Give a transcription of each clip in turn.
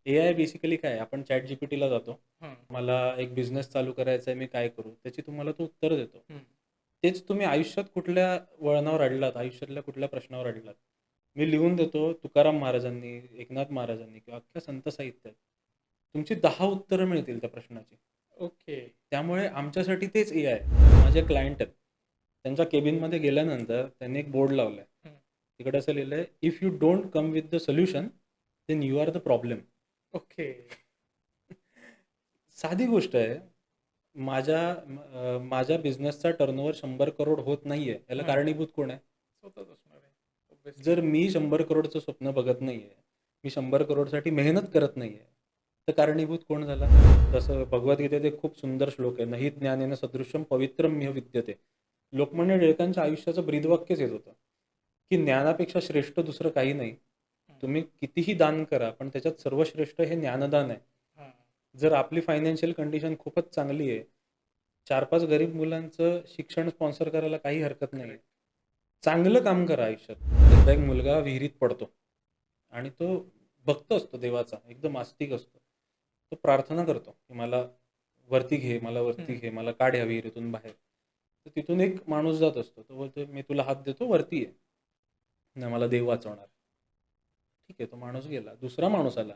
AI basically काय आहे, आपण चॅट जीपीटीला जातो. हं, मला एक बिझनेस चालू करायचा आहे, मी काय करू? त्याची तुम्हाला तो उत्तर देतो. हं. तेच तुम्ही आयुष्यात कुठल्या वळणावर अडलात, आयुष्यातल्या कुठल्या प्रश्नावर अडलात. मी लिहून देतो तुकाराम महाराजांनी, एकनाथ महाराजांनी किंवा अख्ख्या संत साहित्यात. तुमची 10 उत्तरं मिळतील त्या प्रश्नाची. ओके. त्यामुळे आमच्यासाठी तेच एआय. माझे क्लायंट आहेत. त्यांच्या केबिनमध्ये गेल्यानंतर त्यांनी एक बोर्ड लावलाय. हं. तिकडे असं लिहिलंय, "if you don't come with the solution, then you are the problem." Okay. साधी गोष्ट आहे. माझ्या बिझनेसचा टर्नओव्हर 100 करोड होत नाहीये. याला हं. कारणीभूत कोण आहे? स्वतःच असणार आहे. ऑब्व्हियसली. जर मी 100 करोडचं स्वप्न बघत नाहीये, मी 100 करोडसाठी मेहनत करत नाहीये, तर कारणीभूत कोण झाला? तसं भगवद्गीतेत एक खूप सुंदर श्लोक आहे, "नहि ज्ञानेन सदृशं पवित्रं ह्य विद्यते." लोकमान्य टिळकांच्या आयुष्याचं ब्रीदवाक्यच हेच होतं, की ज्ञानापेक्षा श्रेष्ठ दुसरं काही नाही. हं. तुम्ही कितीही दान करा, पण त्याच्यात सर्वश्रेष्ठ हे ज्ञानदान आहे. हां. जर आपली फायनान्शियल कंडिशन खूपच चांगली आहे, 4-5 गरीब मुलांचं शिक्षण स्पॉन्सर करायला काही हरकत नाहीये. करेक्ट. चांगलं काम करा आयुष्यात. एकदा एक मुलगा विहिरीत पडतो आणि तो भक्त असतो देवाचा, एकदम आस्तिक असतो. तो प्रार्थना करतो, की मला वरती घे, मला वरती हं. घे, मला काढ या विहिरीतून बाहेर. तर तिथून एक माणूस जात असतो. तो बोलतो, "मी तुला हात देतो, वरती ये." "नाही, मला देव वाचवणार." ठीक आहे, तो माणूस गेला. दुसरा माणूस आला.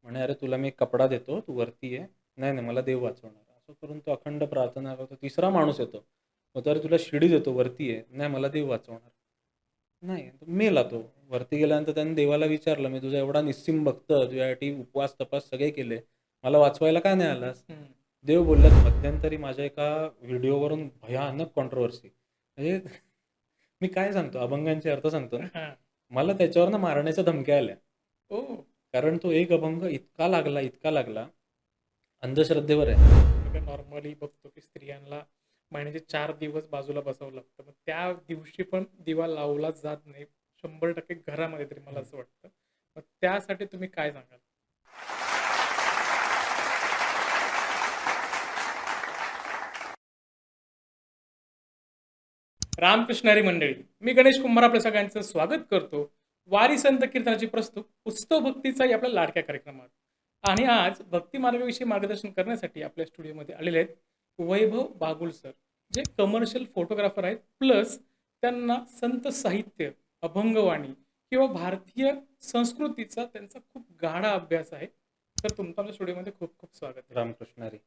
म्हणे, "अरे, तुला मी एक कपडा देतो, तू वरती ये." "नाही, नाही, मला देव वाचवणार." असं करून तो अखंड प्रार्थना करतो. तिसरा माणूस येतो. मग "अरे, तुला शिडी देतो, वरती ये." "नाही, मला देव वाचवणार." नाही, तो मेला तो. वरती गेल्यानंतर त्याने देवाला विचारलं, "मी तुझा एवढा निस्सिम भक्त, तुझ्यासाठी उपवास, तपास सगळे केले. मला वाचवायला का नाही आलास?" हं. देव बोलला, "मध्यंतरी माझ्या एका व्हिडिओवरून भयानक कॉन्ट्रोव्हर्सी." म्हणजे मी काय सांगतो, अभंगांचे अर्थ सांगतो ना. हां. मला त्याच्यावरनं मारण्याच्या धमक्या आल्या. ओह! कारण तो एक अभंग इतका लागला, इतका लागला, अंधश्रद्धेवर आहे. बघा नॉर्मली बघतो की स्त्रियांना महिन्याचे 4 दिवस बाजूला बसावं लागतं. मग त्या दिवशी पण दिवा लावला जात नाही. 100% घरामध्ये तरी मला हं. असं वाटतं. मग त्यासाठी तुम्ही काय सांगाल? रामकृष्ण हरी मंडळी. मी गणेश कुंभार आपल्या सगळ्यांचं स्वागत करतो. वारी संत कीर्तनाची प्रस्तुत उत्सव भक्तीचा या आपल्या लाडक्या कार्यक्रमात. आणि आज भक्ती मार्गाविषयी मार्गदर्शन करण्यासाठी आपल्या स्टुडिओमध्ये आलेले आहेत वैभव बागुल सर, जे कमर्शियल फोटोग्राफर आहेत. प्लस त्यांना संत साहित्य, अभंगवाणी किंवा भारतीय संस्कृतीचा त्यांचा खूप गाढा अभ्यास आहे. तर तुमचं आपल्या स्टुडिओमध्ये खूप खूप स्वागत आहे. रामकृष्ण हरी.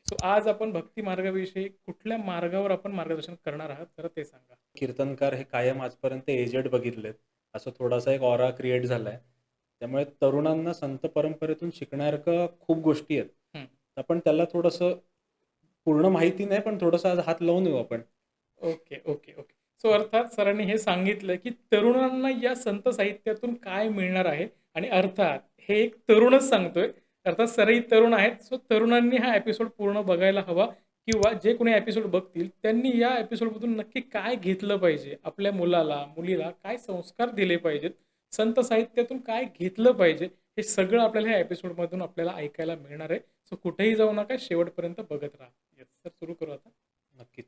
सो आज आपण भक्ती मार्गाविषयी कुठल्या मार्गावर आपण मार्गदर्शन करणार आहात, जरा ते सांगा. कीर्तनकार हे कायम आजपर्यंत एजेड बघितलेत. असं थोडासा एक ऑरा क्रिएट झालाय. त्यामुळे तरुणांना संत परंपरेतून शिकण्यासारखं खूप गोष्टी आहेत. हं. आपण त्याला थोडंसं पूर्ण माहिती नाही, पण थोडासा आज हात लावून येऊ आपण. Okay, okay, okay. सो अर्थात सरांनी हे सांगितलं, की तरुणांना या संत साहित्यातून काय मिळणार आहे आणि अर्थात हे एक तरुणच सांगतोय. अर्थात सरही तरुण आहेत. सो तरुणांनी हा एपिसोड पूर्ण बघायला हवा किंवा जे कोणी एपिसोड बघतील त्यांनी या एपिसोडमधून नक्की काय घेतलं पाहिजे? आपल्या मुलाला, मुलीला काय संस्कार दिले पाहिजेत? संत साहित्यातून काय घेतलं पाहिजे? हे सगळं आपल्याला ह्या एपिसोडमधून आपल्याला ऐकायला मिळणार आहे. सो कुठेही जाऊ नका. शेवटपर्यंत बघत राहा. येस, सर सुरू करू आता. नक्कीच.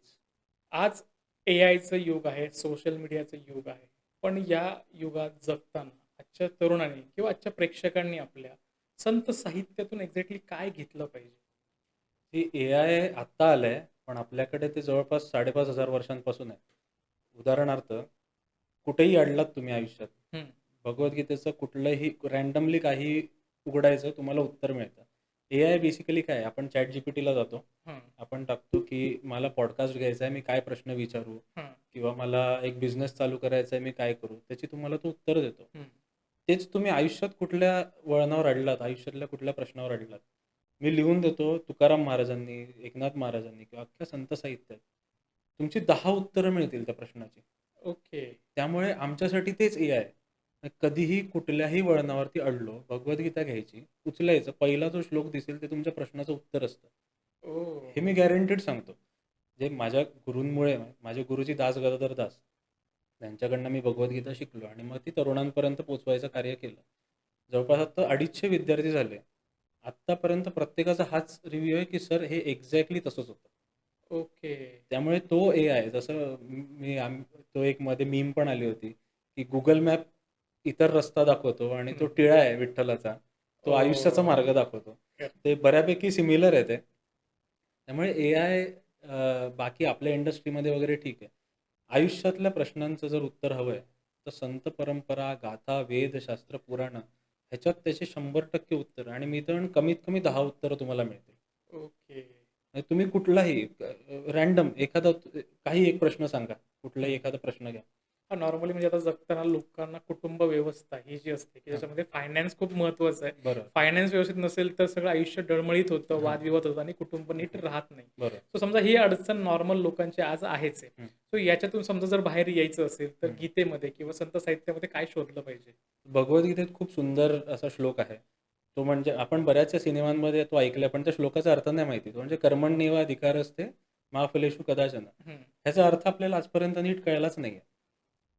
आज एआयचं युग आहे, सोशल मीडियाचं युग आहे. पण या युगात जगताना आजच्या तरुणांनी किंवा आजच्या प्रेक्षकांनी आपल्या संत साहित्यातून एक्झॅक्टली काय घेतलं पाहिजे? हे एआय आत्ता आलंय, पण आपल्याकडे ते जवळपास 5,500 वर्षांपासून आहे. उदाहरणार्थ, कुठेही अडलात तुम्ही आयुष्यात, हं, भगवद्गीतेचं कुठलंही रँडमली काही उघडायचं, तुम्हाला उत्तर मिळतं. एआय बेसिकली काय आहे, आपण चॅट जीपीटीला जातो. हं, आपण टाकतो, की मला पॉडकास्ट घ्यायचा आहे, मी काय प्रश्न विचारू? हं, किंवा मला एक बिझनेस चालू करायचा आहे, मी काय करू? त्याची तुम्हाला तो उत्तर देतो. हं. तेच तुम्ही आयुष्यात कुठल्या वळणावर अडलात, आयुष्यातल्या कुठल्या प्रश्नावर अडलात. मी लिहून देतो तुकाराम महाराजांनी, एकनाथ महाराजांनी किंवा अख्ख्या संत साहित्यात. तुमची 10 उत्तरं मिळतील त्या प्रश्नाची. ओके. त्यामुळे आमच्यासाठी तेच एआय. कधीही कुठल्याही वळणावरती अडलो, भगवद्गीता घ्यायची, उचलायचं, पहिला जो श्लोक दिसेल ते तुमच्या प्रश्नाचं उत्तर असतं. ओह! हे मी गॅरंटीड सांगतो. जे माझ्या गुरूंमुळे माझे गुरुजी दास गदाधर दास, त्यांच्याकडनं मी भगवद्गीता शिकलो आणि मग ती तरुणांपर्यंत पोहोचवायचं कार्य केलं. जवळपास आता 250 विद्यार्थी झाले. आत्तापर्यंत प्रत्येकाचा हाच रिव्ह्यू आहे, की सर हे एक्झॅक्टली तसंच होतं. ओके. त्यामुळे तो एआय जसं तो एक मध्ये मीम पण आली होती, की Google मॅप इतर रस्ता दाखवतो आणि तो हं. टिळा आहे विठ्ठलाचा. तो आयुष्याचा मार्ग दाखवतो. ते बऱ्यापैकी सिमिलर आहे ते. त्यामुळे एआय बाकी आपल्या इंडस्ट्रीमध्ये वगैरे ठीक आहे. आयुष्यातल्या प्रश्नांचं जर उत्तर हवंय, तर संत परंपरा, गाथा, वेद, शास्त्र, पुराणं ह्याच्यात त्याचे 100% उत्तर आणि मी तर म्हणेन कमीत कमी 10 उत्तरं तुम्हाला मिळतील. ओके. म्हणजे तुम्ही कुठलाही रँडम एखादा काही एक प्रश्न सांगा. कुठलाही एखादा प्रश्न घ्या. हां, नॉर्मली म्हणजे आता जगताना लोकांना कुटुंब व्यवस्था ही जी असते, की हां, ज्याच्यामध्ये फायनान्स खूप महत्त्वाचं आहे. बरोबर. फायनान्स व्यवस्थित नसेल तर सगळं आयुष्य डळमळीत होतं, हां, वादविवाद होतात आणि कुटुंब नीट राहत नाही. बरोबर. सो समजा ही अडचण नॉर्मल लोकांची आज आहेच आहे. हं, सो याच्यातून समजा जर बाहेर यायचं असेल, तर हं. गीतेमध्ये किंवा संत साहित्यामध्ये काय शोधलं पाहिजे? भगवद्गीतेत खूप सुंदर असा श्लोक आहे. तो म्हणजे आपण बऱ्याचशा सिनेमांमध्ये तो ऐकलाय, पण त्या श्लोकाचा अर्थ नाही माहिती. तो म्हणजे कर्मण्येव अधिकारस्ते मा फलेषु कदाचन. हं, ह्याचा अर्थ आपल्याला आजपर्यंत नीट कळलाच नाहीये.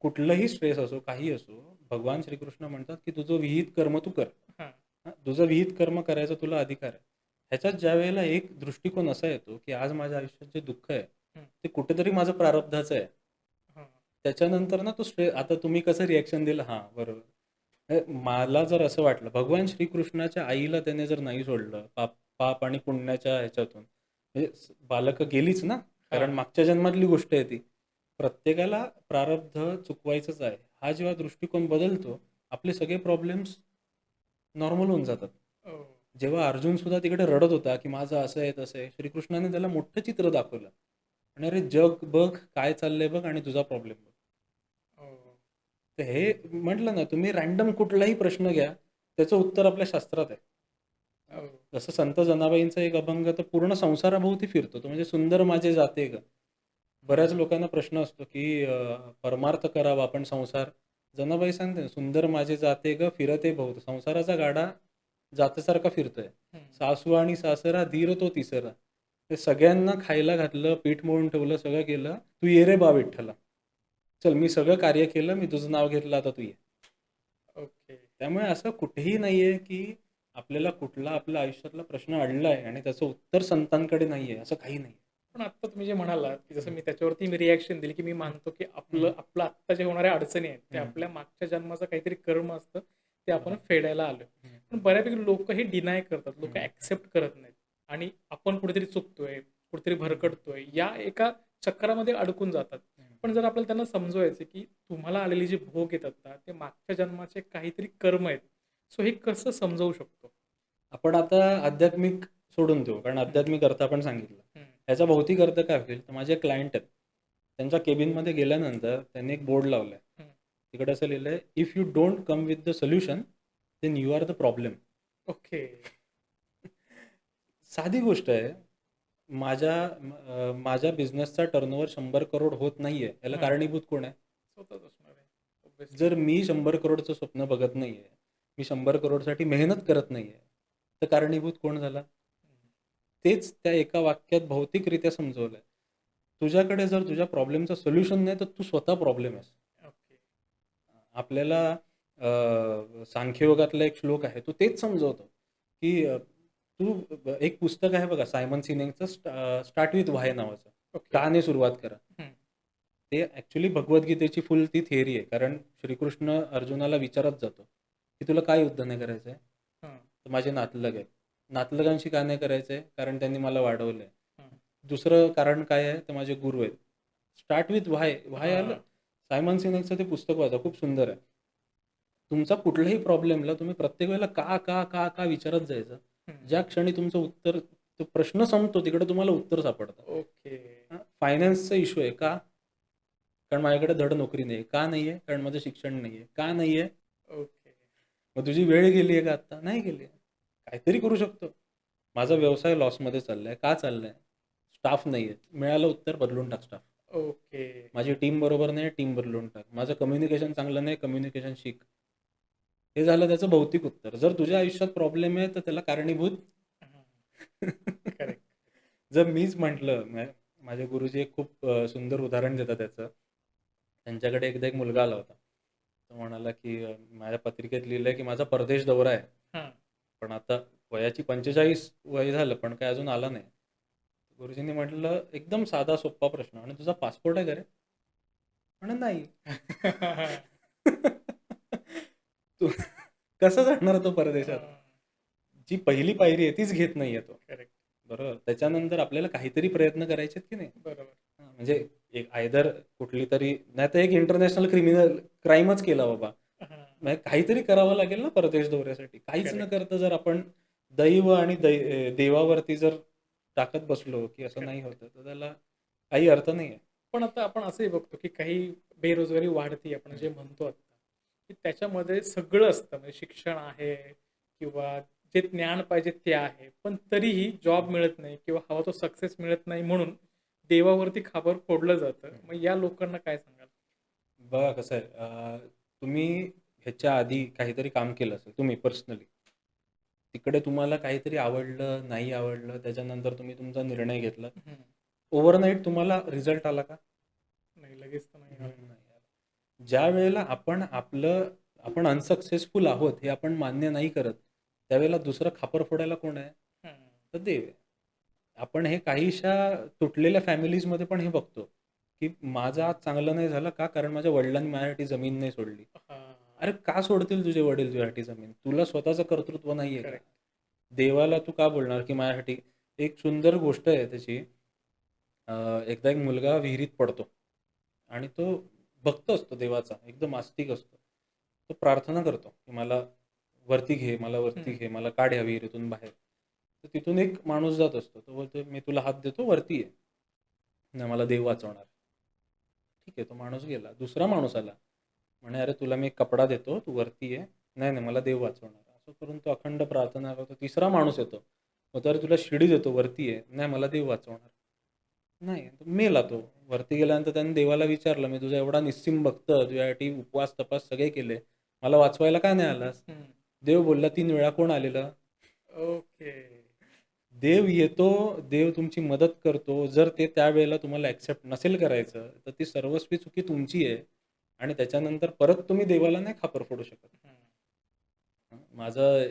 कुठलंही स्ट्रेस असो, काही असो, भगवान श्रीकृष्ण म्हणतात, की तुझं विहित कर्म तू कर. हां, हां, तुझं विहित कर्म करायचा तुला अधिकार आहे. ह्याच्यात ज्यावेळेला एक दृष्टिकोन असा येतो, की आज माझ्या आयुष्यात जे दुःख आहे, हं, ते कुठेतरी माझं प्रारब्धाचं आहे. हां, त्याच्यानंतर ना तो आता तुम्ही कसं रिएक्शन दिलं हां, बरोबर. मला जर असं वाटलं, भगवान श्रीकृष्णाच्या आईला त्याने जर नाही सोडलं, पाप पाप आणि पुण्याच्या ह्याच्यातून, म्हणजे बालकं गेलीच ना, कारण हां. मागच्या जन्मातली गोष्ट आहे ती. प्रत्येकाला प्रारब्ध चुकवायचंच आहे. हा जेव्हा दृष्टिकोन बदलतो, आपले सगळे प्रॉब्लेम्स नॉर्मल होऊन जातात. हो. जेव्हा अर्जुन सुद्धा तिकडे रडत होता, की माझं असं आहे, तसं आहे. श्रीकृष्णाने त्याला मोठं चित्र दाखवलं आणि "अरे जग बघ, काय चाललंय बघ आणि तुझा प्रॉब्लेम बघ." हो. तर हे म्हटलं ना, तुम्ही रँडम कुठलाही प्रश्न घ्या, त्याचं उत्तर आपल्या शास्त्रात आहे. हो. जसं संत जनाबाईंचा एक अभंग तर पूर्ण संसाराभोवती फिरतो. तो म्हणजे "सुंदर माझे जाते गं." बऱ्याच लोकांना प्रश्न असतो, की परमार्थ करावा आपण संसार. जनाबाई सांगते ना, "सुंदर माझे जाते गं, फिरते भोवत." संसाराचा गाडा जात्यासारखा फिरतोय. हं. सासू आणि सासरा, धीर तो तिसरा. ते सगळ्यांना खायला घातलं, पीठ मळून ठेवलं, सगळं केलं. "तू ये रे बा विठ्ठला. चल मी सगळं कार्य केलं, मी तुझं नाव घेतलं, आता तू ये." ओके. त्यामुळे असं कुठेही नाहीये, की आपल्याला कुठला आपल्या आयुष्यातला प्रश्न अडलाय आणि त्याचं उत्तर संतांकडे नाहीये, असं काही नाही. पण आत्ता तुम्ही जे म्हणालात, की जसं हं, मी त्याच्यावरती मी रिएक्शन दिली, की मी मानतो, की हं, आपलं आत्ता जे होणाऱ्या अडचणी आहेत, ते हं. आपल्या मागच्या जन्माचं काहीतरी कर्म असतं, ते आपण बरोबर. फेडायला आलोय. हं, पण बऱ्यापैकी लोकं हे डिनाय करतात. लोकं हं, ॲक्सेप्ट करत नाहीत आणि आपण कुठेतरी चुकतोय, कुठेतरी भरकटतोय, या एका चक्रामध्ये अडकून जातात. हं. पण जर आपल्याला त्यांना समजवायचं, की तुम्हाला आलेले जे भोग आहेत आता, ते मागच्या जन्माचे काहीतरी कर्म आहेत. सो हे कसं समजावू शकतो? आपण आता आध्यात्मिक सोडून देऊ, कारण हं, आध्यात्मिक अर्थ आपण सांगितला. हं, ह्याचा भौतिक अर्थ काय होईल? तर माझे क्लायंट आहेत. त्यांच्या केबिनमध्ये गेल्यानंतर त्यांनी एक बोर्ड लावलाय. हं. तिकडे असं लिहिलंय, "if you don't come with the solution, then you are the problem." Okay. साधी गोष्ट आहे. माझ्या बिझनेसचा टर्नओव्हर 100 करोड होत नाहीये. याला हां, कारणीभूत कोण आहे? स्वतःच असणार आहे. ऑब्व्हियसली. जर मी 100 करोडचं स्वप्न बघत नाहीये, मी 100 करोडसाठी मेहनत करत नाहीये, तर कारणीभूत कोण झाला? तेच त्या एका वाक्यात भौतिकरित्या समजवलंय. तुझ्याकडे जर तुझ्या प्रॉब्लेमचं सोल्युशन नाही, तर तू स्वतः प्रॉब्लेम आहेस. ओके. आपल्याला सांख्ययोगातला एक श्लोक आहे. तो तेच समजवतो, की एक पुस्तक आहे बघा सायमन सिनेगचं स्टार्ट विथ व्हाय नावाचं. ओके. का ने सुरुवात करा. हं. ते ॲक्चुअली भगवद्गीतेची फुल ती थिअरी आहे. कारण श्रीकृष्ण अर्जुनाला विचारत जातो, की "तुला काय युद्ध नाही करायचंय?" हां, तर माझे नातलग आहेत. नातलगांशी का नाही करायचंय? कारण त्यांनी मला वाढवलंय. हां, दुसरं कारण काय आहे? तर माझे गुरु आहेत. स्टार्ट विथ व्हाय. व्हाय आलं? हां. सायमन सिनेगचं ते पुस्तक वाचा. खूप सुंदर आहे. तुमचा कुठल्याही प्रॉब्लेमला तुम्ही प्रत्येक वेळेला का विचारत जायचं. हं. ज्या क्षणी तुमचं उत्तर तो प्रश्न संपतो तिकडे तुम्हाला उत्तर सापडतं. ओके. फायनान्सचा इश्यू आहे. का? कारण माझ्याकडे धड नोकरी नाहीये. का नाहीये? कारण माझं शिक्षण नाहीये. का नाहीये? ओके. मग तुझी वेळ गेली आहे का आत्ता? नाही गेली आहे. काहीतरी करू शकतो. माझा व्यवसाय लॉसमध्ये चाललाय. का चाललाय? स्टाफ नाहीये. मिळालं उत्तर बदलून टाक स्टाफ. ओके. माझी टीम बरोबर नाही, टीम बदलून टाक. माझं कम्युनिकेशन चांगलं नाही, कम्युनिकेशन शिक. हे झालं त्याचं भौतिक उत्तर. जर तुझ्या आयुष्यात प्रॉब्लेम आहे, तर त्याला कारणीभूत हां. करेक्ट. जर मीच म्हटलं, माझे गुरुजी एक खूप सुंदर उदाहरण देतात त्याचं. त्यांच्याकडे एकदा एक मुलगा आला होता. तो म्हणाला, की माझ्या पत्रिकेत लिहिलंय, की माझा परदेश दौरा आहे. हां. पण आता वयाची 45 वय झालं, पण काय अजून आला नाही. गुरुजींनी म्हटलं, "एकदम साधा सोप्पा प्रश्न आणि तुझा पासपोर्ट आहे का रे?" म्हणे, "नाही." तू कसा जाणार तो परदेशात? जी पहिली पायरी आहे तीच घेत नाहीये तो. करेक्ट. बरोबर. त्याच्यानंतर आपल्याला काहीतरी प्रयत्न करायचे की नाही. बरोबर. म्हणजे एक आयदर कुठली तरी नाहीतर एक इंटरनॅशनल क्रिमिनल क्राईमच केला बाबा. हां. म्हणजे काहीतरी करावं लागेल ना परदेश दौऱ्यासाठी. काहीच न करेक्ट. करता जर आपण दैव आणि देवावरती जर टाकत बसलो की असं नाही करेक्ट. होतं तर त्याला काही अर्थ नाहीये. पण आता आपण असंही बघतो, की काही बेरोजगारी वाढती आपण हं. जे म्हणतो आता, की त्याच्यामध्ये सगळं असतं. म्हणजे शिक्षण आहे किंवा जे ज्ञान पाहिजे ते आहे. पण तरीही जॉब मिळत नाही किंवा हवा तो सक्सेस मिळत नाही म्हणून देवावरती खापर फोडलं जातं. हं. मग या लोकांना काय सांगाल? बघा कसं आहे तुम्ही ह्याच्या आधी काहीतरी काम केलं असेल तुम्ही पर्सनली. तिकडे तुम्हाला काहीतरी आवडलं, नाही आवडलं, त्याच्यानंतर तुम्ही तुमचा निर्णय घेतला. हं. ओव्हरनाईट तुम्हाला रिझल्ट आला का? नाही लगेच तर नाही आलं. नाही आला. ज्यावेळेला आपण अनसक्सेसफुल आहोत हे आपण मान्य नाही करत, त्यावेळेला दुसरं खापर फोडायला कोण आहे? हं. तर देव आहे. आपण हे काहीशा तुटलेल्या फॅमिलीजमध्ये पण हे बघतो, की माझं आज चांगलं नाही झालं का? कारण माझ्या वडिलांनी माझ्यासाठी जमीन नाही सोडली. हां. अरे का सोडतील तुझे वडील तुझ्यासाठी जमीन? तुला स्वतःचं कर्तृत्व नाहीये का? करेक्ट. देवाला तू का बोलणार, की माझ्यासाठी एक सुंदर गोष्ट आहे त्याची. एकदा एक मुलगा विहिरीत पडतो आणि तो भक्त असतो देवाचा, एकदम आस्तिक असतो. तो प्रार्थना करतो, की मला वरती घे, मला वरती हं. घे, मला काढ या विहिरीतून बाहेर. तर तिथून एक माणूस जात असतो. तो बोलतो, "मी तुला हात देतो, वरती ये. नाही मला देव वाचवणार." ठीक आहे, तो माणूस गेला. दुसरा माणूस आला. म्हणे, "अरे तुला मी एक कपडा देतो, तू वरती ये." "नाही, नाही मला देव वाचवणार." असं करून तो अखंड प्रार्थना करतो. तिसरा माणूस येतो. "मग तर तुला शिडी देतो, वरती ये." "नाही मला देव वाचवणार." नाही, तो मेला तो. वरती गेल्यानंतर त्याने देवाला विचारलं, "मी तुझा एवढा निस्सिम भक्त, तुझ्यासाठी उपवास, तपास सगळे केले. मला वाचवायला का नाही आलास?" हं. देव बोलला, "3 वेळा कोण आलेलं?" ओके. देव येतो, देव तुमची मदत करतो. जर ते त्यावेळेला तुम्हाला ॲक्सेप्ट नसेल करायचं, तर ती सर्वस्वी चुकी तुमची आहे आणि त्याच्यानंतर परत तुम्ही देवाला नाही खापर फोडू शकत. हं. माझं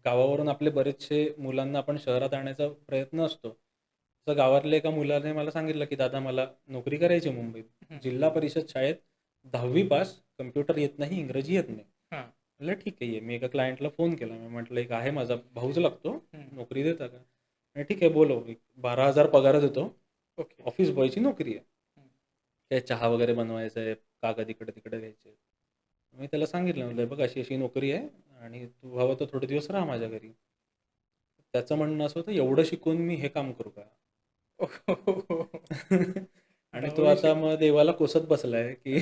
गावावरून आपले बरेचसे मुलांना आपण शहरात आणायचा प्रयत्न असतो. तसं गावातल्या एका मुलाने मला सांगितलं, की "दादा मला नोकरी करायची आहे मुंबईत. हं. जिल्हा परिषद शाळेत 10वी पास, कम्प्युटर येत नाही, इंग्रजी येत नाही." हां. म्हटलं, "ठीक आहे ये." मी एका क्लायंटला फोन केला. मी म्हटलं, "एक आहे माझा भाऊच लागतो, हं. नोकरी देता का?" म्हणे, "ठीक आहे बोलव." 12,000 पगार देतो. ओके. ऑफिस बॉयची नोकरी आहे. हं. काय चहा वगैरे बनवायचा आहे, कागद इकडे-तिकडे द्यायचे. मी त्याला सांगितलं म्हटलं, "बघ अशी-अशी नोकरी आहे आणि तू हवं तर थोडे दिवस राहा माझ्या घरी." त्याचं म्हणणं असं होतं, "एवढं शिकून मी हे काम करू का?" आणि तो 10वी आता मग देवाला कोसत बसलाय, अ, की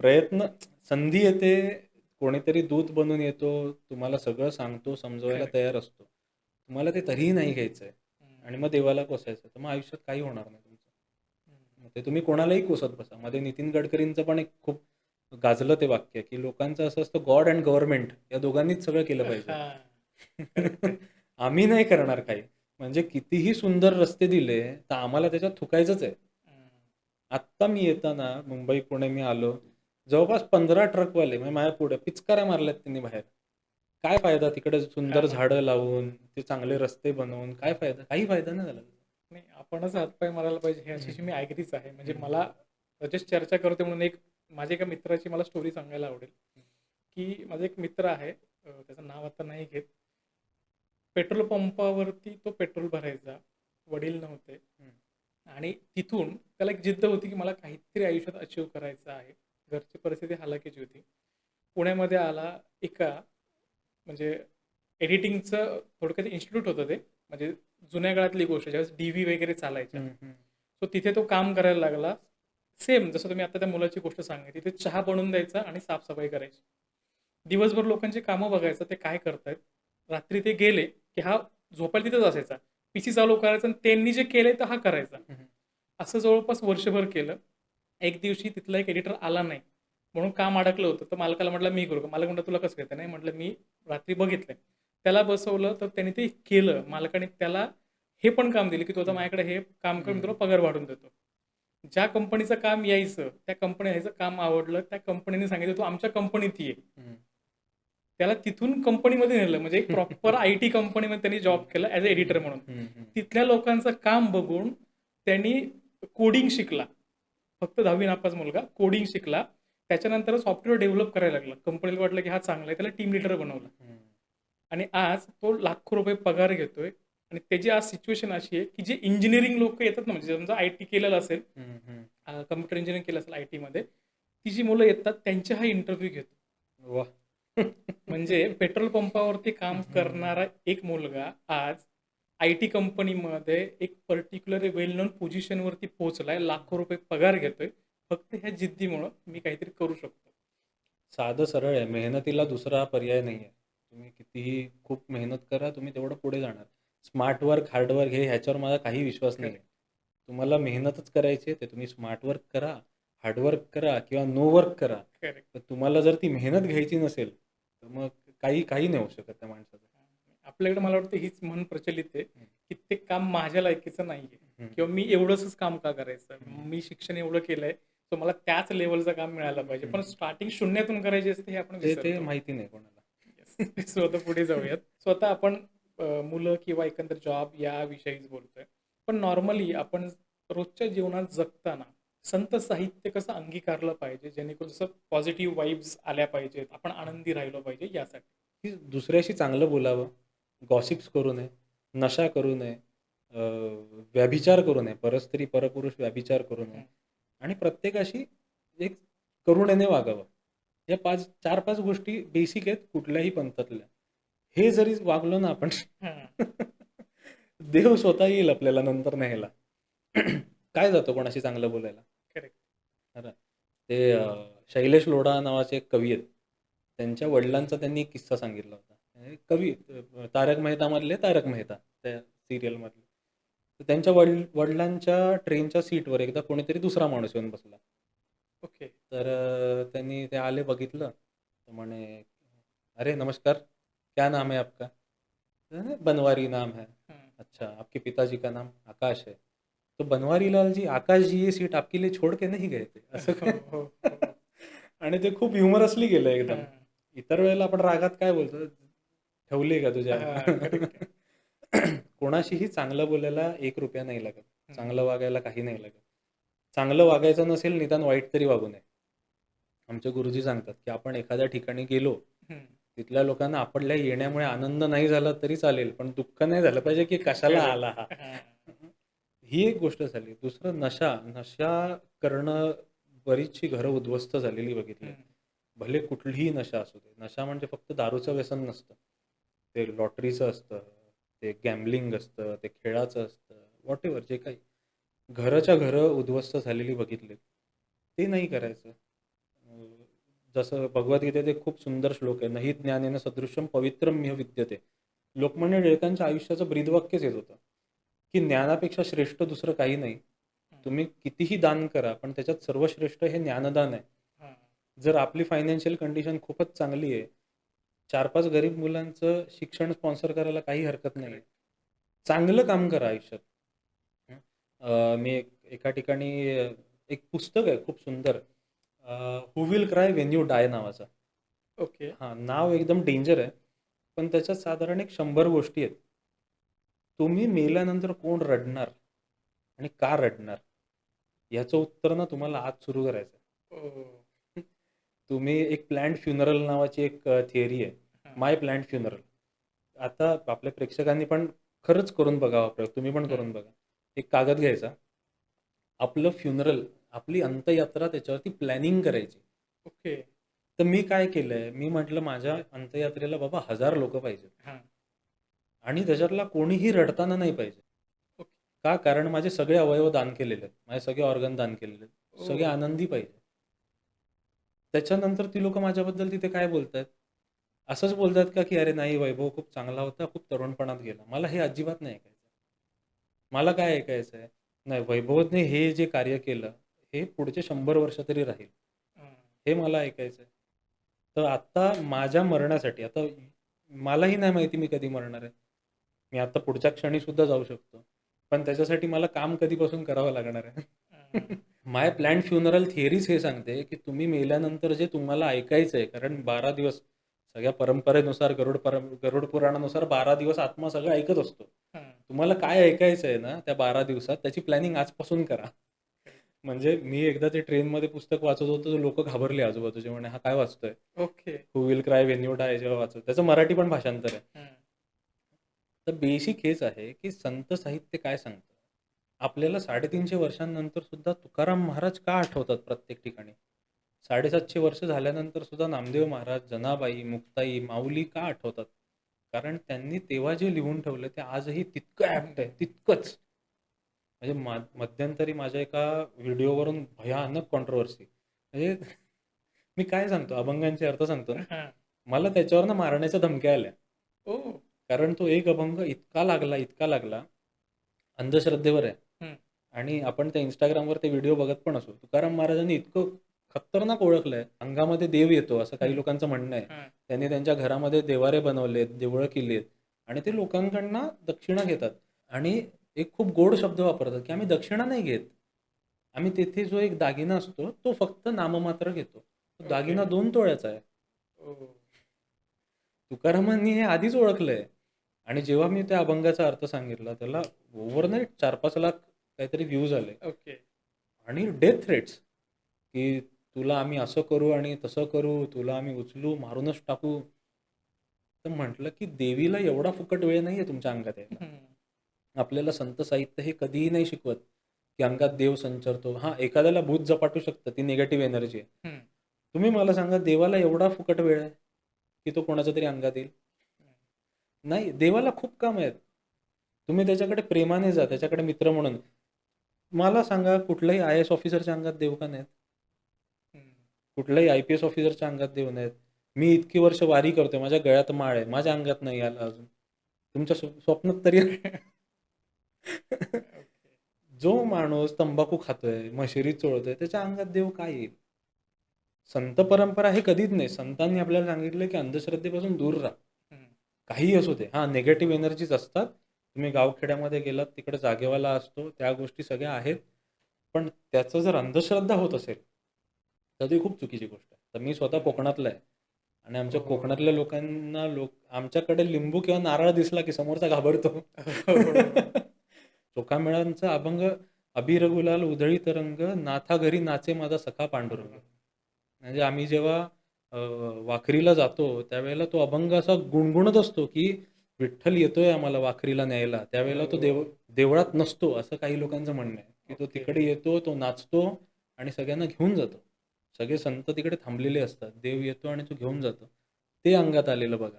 प्रयत्न संधी येते, कोणीतरी दूत बनून येतो, तुम्हाला सगळं सांगतो, समजवायला करेक्ट. तयार असतो. तुम्हाला ते तरीही नाही घ्यायचंय हं. आणि मग देवाला कोसायचं. तर मग आयुष्यात काही होणार नाही तुमचं. हं. मग ते तुम्ही कोणालाही कोसत बसा. मध्ये नितीन गडकरींचं पण एक खूप गाजलं ते वाक्य, की लोकांचं असं असतं गॉड एंड गव्हर्नमेंट या दोघांनीच सगळं केलं पाहिजे. हां. Correct, correct. आम्ही नाही करणार काही. म्हणजे कितीही सुंदर रस्ते दिले, तर आम्हाला त्याच्यात थुकायचंच आहे. हं. आत्ता मी येताना मुंबई, पुणे मी आलो. जवळपास 15 ट्रकवाले म्हणजे माझ्या पुढे पिचकाऱ्या मारल्यात त्यांनी बाहेर. काय फायदा तिकडे सुंदर हां. झाडं लावून, ते चांगले रस्ते बनवून काय फायदा? काही फायदा नाही झाला. नाही आपणच हातपाय मारायला पाहिजे हं, ह्याच्याशी मी ॲग्रीच आहे. म्हणजे हं, मला जस्ट चर्चा करतोय म्हणून एक माझ्या एका मित्राची मला स्टोरी सांगायला आवडेल, की माझा एक मित्र आहे. त्याचं नाव आता नाही घेत. पेट्रोल पंपावरती तो पेट्रोल भरायचा. वडील नव्हते हं, आणि तिथून त्याला एक जिद्द होती, की मला काहीतरी आयुष्यात अचीव्ह करायचं आहे. घरची परिस्थिती हलाखीची होती. पुण्यामध्ये आला एका म्हणजे एडिटिंगचं थोडक्यात इन्स्टिट्यूट होतं ते. म्हणजे जुन्या काळातली गोष्ट ज्यावेळेस डी-व्ही वगैरे चालायच्या. हं, हं, सो तिथे तो काम करायला लागला. सेम जसं तुम्ही आता त्या मुलाची गोष्ट सांगितली. तिथे चहा बनवून द्यायचा आणि साफ-सफाई करायची. दिवसभर लोकांची कामं बघायचं ते काय करतायत. रात्री ते गेले, की हा झोपायला तिथेच असायचा. पीसी चालू करायचा आणि त्यांनी जे केलंय तर हा करायचा. हं, हं. असं जवळपास वर्षभर केलं. एक दिवशी तिथला एक एडिटर आला नाही. म्हणून काम अडकलं होतं. तर मालकाला म्हटलं, "मी करू का?" मालक म्हटला, "तुला कसं येतं?" नाही म्हटलं, "मी रात्री बघितलंय." त्याला बसवलं तर त्याने ते केलं. मालकाने त्याला हे पण काम दिलं, की "तू आता हं, माझ्याकडे हे काम कर, मी तुला हं, पगार वाढवून देतो." ज्या कंपनीचं काम यायचं, त्या कंपनी यायचं काम आवडलं. त्या कंपनीने सांगितलं, "तू आमच्या कंपनीत ये." हं. त्याला तिथून कंपनीमध्ये नेलं. म्हणजे एक प्रॉपर आय-टी कंपनीमध्ये त्यांनी जॉब केला ॲज अ एडिटर म्हणून. हं, हं. तिथल्या लोकांचं काम बघून त्यांनी कोडिंग शिकला. फक्त 10वी नापास मुलगा कोडिंग शिकला त्याच्यानंतर सॉफ्टवेअर डेव्हलप करायला लागला. कंपनीला वाटलं की हा चांगला आहे. त्याला टीम लीडर बनवलं. हं. आणि आज तो लाखो रुपये पगार घेतोय आणि त्याची आज सिच्युएशन अशी आहे, की जे इंजिनिअरिंग लोकं येतात ना, म्हणजे समजा आय-टी केलेलं असेल, हं, हं. कॉम्प्युटर इंजिनिअरिंग केलं असेल आय-टीमध्ये, ती जी मुलं येतात त्यांचे हा इंटरव्ह्यू घेतो. वाह! म्हणजे पेट्रोल पंपावरती काम हं. करणारा एक मुलगा आज आय-टी कंपनीमध्ये एक पर्टिक्युलर वेल नोन पोझिशनवरती पोहोचलाय, लाखो रुपये पगार घेतोय. फक्त ह्या जिद्दीमुळं मी काहीतरी करू शकतो. साधं सरळ आहे. मेहनतीला दुसरा पर्याय नाहीये. तुम्ही कितीही खूप मेहनत करा, तुम्ही तेवढं पुढे जाणार. स्मार्ट वर्क, हार्ड वर्क ह्याच्यावर माझा काही विश्वास नाहीये. करेक्ट, तुम्हाला मेहनतच करायची आहे, तर तुम्ही स्मार्ट वर्क करा, हार्ड वर्क करा किंवा नो वर्क करा. करेक्ट. तर तुम्हाला जर ती मेहनत घ्यायची नसेल, तर मग काही काही नाही होऊ शकत त्या माणसाचं. आपल्याकडे मला वाटतं हीच म्हण प्रचलित आहे, हं, की ते काम माझ्या लायकीचं नाहीये हं, किंवा मी एवढंसच काम का करायचं? हं, मी शिक्षण एवढं केलंय, तर मला त्याच लेव्हलचं काम मिळालं पाहिजे. पण हं. स्टार्टिंग शून्यातून करायची असते हे आपण ते विसरतो. माहिती नाही कोणाला. येस. सो आता पुढे जाऊयात. स्वतः आपण मुलं किंवा एकंदर जॉब याविषयीच बोलतोय. पण नॉर्मली आपण रोजच्या जीवनात जगताना संत साहित्य कसं अंगीकारलं पाहिजे, जेणेकरून जसं पॉझिटिव्ह वाइब्स आल्या पाहिजेत, आपण आनंदी राहिलो पाहिजे यासाठी? की दुसऱ्याशी चांगलं बोलावं, गॉसिप्स करू नये, नशा करू नये, अ, व्यभिचार करू नये, परस्त्री, परपुरुष व्यभिचार करू नये हं, आणि प्रत्येकाशी एक करुणेने वागावं. या 4-5 गोष्टी बेसिक आहेत कुठल्याही पंथातल्या. हे जरी वागलो ना आपण हां. देव स्वतः येईल आपल्याला नंतर न्यायला. काय जातं कोणाशी चांगलं बोलायला? करेक्ट. खरं. ते शैलेश लोढा नावाचे एक कवी आहेत. त्यांच्या वडिलांचा त्यांनी एक किस्सा सांगितला होता. कवी तारक मेहतामधले तारक मेहता त्या सीरियलमधले. तर त्यांच्या वडिलांच्या ट्रेनच्या सीटवर एकदा कोणीतरी दुसरा माणूस येऊन बसला. ओके. तर त्यांनी ते आले बघितलं. तर म्हणे, "अरे नमस्कार, क्या नाम है आपका?" तो ना, "बनवारी नाम है." हं. "अच्छा, आपके पिताजी का नाम?" "आकाश है." "तो बनवारी लाल जी, आकाश जी ये सीट आपके लिए छोड़ के नहीं गए थे." असं हो, काय हो, हो. आणि ते खूप ह्युमरसली गेलं एकदम. हां. इतर वेळेला आपण रागात काय बोलतो, "ठेवली आहे का तुझ्या?" हां. करेक्ट. कोणाशीही चांगलं बोलायला ₹1 नाही लागत. हं, चांगलं वागायला काही नाही लागत. चांगलं वागायचं नसेल निदान वाईट तरी वागू नये. आमचे गुरुजी सांगतात, की आपण एखाद्या ठिकाणी गेलो, हं. तिथल्या लोकांना आपल्या येण्यामुळे आनंद नाही झाला तरी चालेल, पण दुःख नाही झालं पाहिजे, की कशाला करेक्ट. आला हा? हां. ही एक गोष्ट झाली. दुसरं नशा. नशा करणं बरीचशी घरं उद्ध्वस्त झालेली बघितली. हं. भले कुठलीही नशा असू दे. नशा म्हणजे फक्त दारूचं व्यसन नसतं. ते लॉटरीचं असतं, ते गॅम्बलिंग असतं, ते खेळाचं असतं, व्हॉटएव्हर जे काही. घरच्या घरं उद्ध्वस्त झालेली बघितलीत. ते नाही करायचं. जसं भगवद्गीतेत एक खूप सुंदर श्लोक आहे. "नहि ज्ञानेन सदृशं पवित्रम्य विद्यते." लोकमान्य टिळकांच्या आयुष्याचं ब्रीदवाक्यच येत होतं, की ज्ञानापेक्षा श्रेष्ठ दुसरं काही नाही. हं. तुम्ही कितीही दान करा, पण त्याच्यात सर्वश्रेष्ठ हे ज्ञानदान आहे. हां. जर आपली फायनान्शियल कंडिशन खूपच चांगली आहे, 4-5 गरीब मुलांचं शिक्षण स्पॉन्सर करायला काही हरकत नाहीये. करेक्ट. चांगलं काम करा आयुष्यात. हं. मी एका ठिकाणी एक पुस्तक आहे खूप सुंदर. Who will cry when you die नावाचं. ओके. हां, नाव एकदम डेंजर आहे. पण त्याच्यात साधारण एक 100 गोष्टी आहेत. तुम्ही मेल्यानंतर कोण रडणार आणि का रडणार? याचं उत्तर ना तुम्हाला आज सुरू करायचं आहे. ओह! तुम्ही एक प्लॅन्ड फ्युनरल नावाची एक थिअरी आहे. हां. माय प्लॅन्ड फ्युनरल. आता आपल्या प्रेक्षकांनी पण खरंच करून बघावा प्रयोग. तुम्ही पण हं. करून बघा. एक कागद घ्यायचा. आपलं फ्युनरल, आपली अंत्ययात्रा त्याच्यावरती प्लॅनिंग करायची. ओके. तर मी काय केलंय, मी म्हटलं माझ्या अंत्ययात्रेला बाबा 1000 लोकं पाहिजेत हां. आणि त्याच्यातला कोणीही रडताना नाही पाहिजे. ओके. का? कारण माझे सगळे अवयव दान केलेले आहेत. माझे सगळे ऑर्गन दान केलेले आहेत. सगळे ओह! आनंदी पाहिजे. त्याच्यानंतर ती लोकं माझ्याबद्दल तिथे काय बोलतायत? असंच बोलतायत का, की "अरे नाही, वैभव खूप चांगला होता, खूप तरुणपणात गेला." मला हे अजिबात नाही ऐकायचं. मला काय ऐकायचं आहे? नाही, वैभवने हे जे कार्य केलं, हे पुढचे 100 वर्ष तरी राहील. हं. हे मला ऐकायचं आहे. तर आत्ता माझ्या मरणासाठी आता मलाही नाही माहिती मी कधी मरणार आहे. मी आता पुढच्या क्षणी सुद्धा जाऊ शकतो. पण त्याच्यासाठी मला काम कधीपासून करावं लागणार आहे. हं. माय प्लॅन्ड फ्युनरल थिअरीच हे सांगते, की तुम्ही मेल्यानंतर जे तुम्हाला ऐकायचं आहे, कारण 12 दिवस सगळ्या परंपरेनुसार गरुड पुराणानुसार 12 दिवस आत्मा सगळं ऐकत असतो. हं. तुम्हाला काय ऐकायचं आहे ना, त्या 12 दिवसात त्याची प्लॅनिंग आजपासून करा. म्हणजे मी एकदा ते ट्रेनमध्ये पुस्तक वाचत होतो, लोक घाबरले आजूबाजूचे, म्हणे हा काय वाचतोय, okay. Who will cry when you die जेव्हा वाचत. त्याचं मराठी पण भाषांतर आहे. हं. तर बेसिक हेच आहे की संत साहित्य काय सांगतं. आपल्याला 350 वर्षांनंतर सुद्धा तुकाराम महाराज का आठवतात प्रत्येक ठिकाणी. 750 वर्ष झाल्यानंतर सुद्धा नामदेव महाराज, जनाबाई, मुक्ताई, माऊली का आठवतात. कारण त्यांनी तेव्हा जे लिहून ठेवलं ते आजही तितकं ऍप्ट आहे, तितकंच. म्हणजे मध्यंतरी माझ्या एका व्हिडिओवरून भयानक कॉन्ट्रोवर्सी, म्हणजे मी काय सांगतो, अभंगांचे अर्थ सांगतो ना, हां. मला त्याच्यावरनं मारण्याच्या धमक्या आल्या. ओह! कारण तो एक अभंग इतका लागला, अंधश्रद्धेवर आहे. हं. आणि आपण त्या Instagramवर ते व्हिडिओ बघत पण असू. तुकाराम महाराजांनी इतकं खतरनाक ओळखलंय, अंगामध्ये देव येतो असं काही हं. लोकांचं म्हणणं आहे. हां. त्यांनी त्यांच्या घरामध्ये देवारे बनवलेत, देवळं केली आहेत आणि ते लोकांकडनं दक्षिणा घेतात. आणि एक खूप गोड शब्द वापरतात, की आम्ही दक्षिणा नाही घेत. आम्ही तिथे जो एक दागिना असतो, तो फक्त नाममात्र घेतो. तो ओके. दागिना 2 तोळ्याचा आहे. ओह! तुकारामांनी हे आधीच ओळखलंय. आणि जेव्हा मी त्या अभंगाचा अर्थ सांगितला, त्याला ओव्हरनाईट 4-5 लाख काहीतरी व्ह्यूज आले. ओके. आणि डेथ थ्रेट्स, की तुला आम्ही असं करू आणि तसं करू, तुला आम्ही उचलू, मारूनच टाकू. तर म्हटलं, की देवीला एवढा फुकट वेळ नाहीये तुमच्या अंगात यायला. हं. आपल्याला संत साहित्य हे कधीही नाही शिकवत, की अंगात देव संचरतो. हां, एखाद्याला भूत झपाटू शकतं, ती निगेटिव्ह एनर्जी आहे. हं. तुम्ही मला सांगा, देवाला एवढा फुकट वेळ आहे, की तो कोणाच्या तरी अंगात येईल? नाही, देवाला खूप कामं आहेत. तुम्ही त्याच्याकडे प्रेमाने जा, त्याच्याकडे मित्र म्हणून. मला सांगा, कुठल्याही आय-ए-एस ऑफिसरच्या अंगात देव का नाहीत? हं. कुठल्याही आय-पी-एस ऑफिसरच्या अंगात देव नाहीत. मी इतकी वर्ष वारी करतोय, माझ्या गळ्यात माळ आहे, माझ्या अंगात नाही आला अजून. तुमच्या स्वप्नात तरी ओके. जो माणूस तंबाखू खातोय, मशिरी चोळतोय, त्याच्या अंगात देव काय येईल? संत परंपरा हे कधीच नाही. संतांनी आपल्याला सांगितलं, की अंधश्रद्धेपासून दूर राहा. हं. काहीही असू दे. हां, निगेटिव्ह एनर्जीज असतात. तुम्ही गावखेड्यामध्ये गेलात, तिकडे जागेवाला असतो, त्या गोष्टी सगळ्या आहेत. पण त्याचं जर अंधश्रद्धा होत असेल, तर ती खूप चुकीची गोष्ट आहे. तर मी स्वतः हं. कोकणातला आहे आणि आमच्या हो. कोकणातल्या लोकांना आमच्याकडे लिंबू किंवा नारळ दिसला, की समोरचा घाबरतो. हो. चोखामेळांचा अभंग, "अबीर गुलाल उधळी तरंग, नाथा घरी नाचे माझा सखा पांडुरंग." बरोबर. म्हणजे आम्ही जेव्हा अ, वाखरीला जातो, त्यावेळेला तो अभंग असा गुणगुणत असतो, की विठ्ठल येतोय आम्हाला वाखरीला न्यायला. त्यावेळेला तो हो. देवळात नसतो, असं काही लोकांचं म्हणणं आहे, की तो ओके. तिकडे येतो, तो नाचतो आणि सगळ्यांना घेऊन जातो. सगळे संत तिकडे थांबलेले असतात. देव येतो आणि तो घेऊन जातो. ते अंगात आलेलं बघा.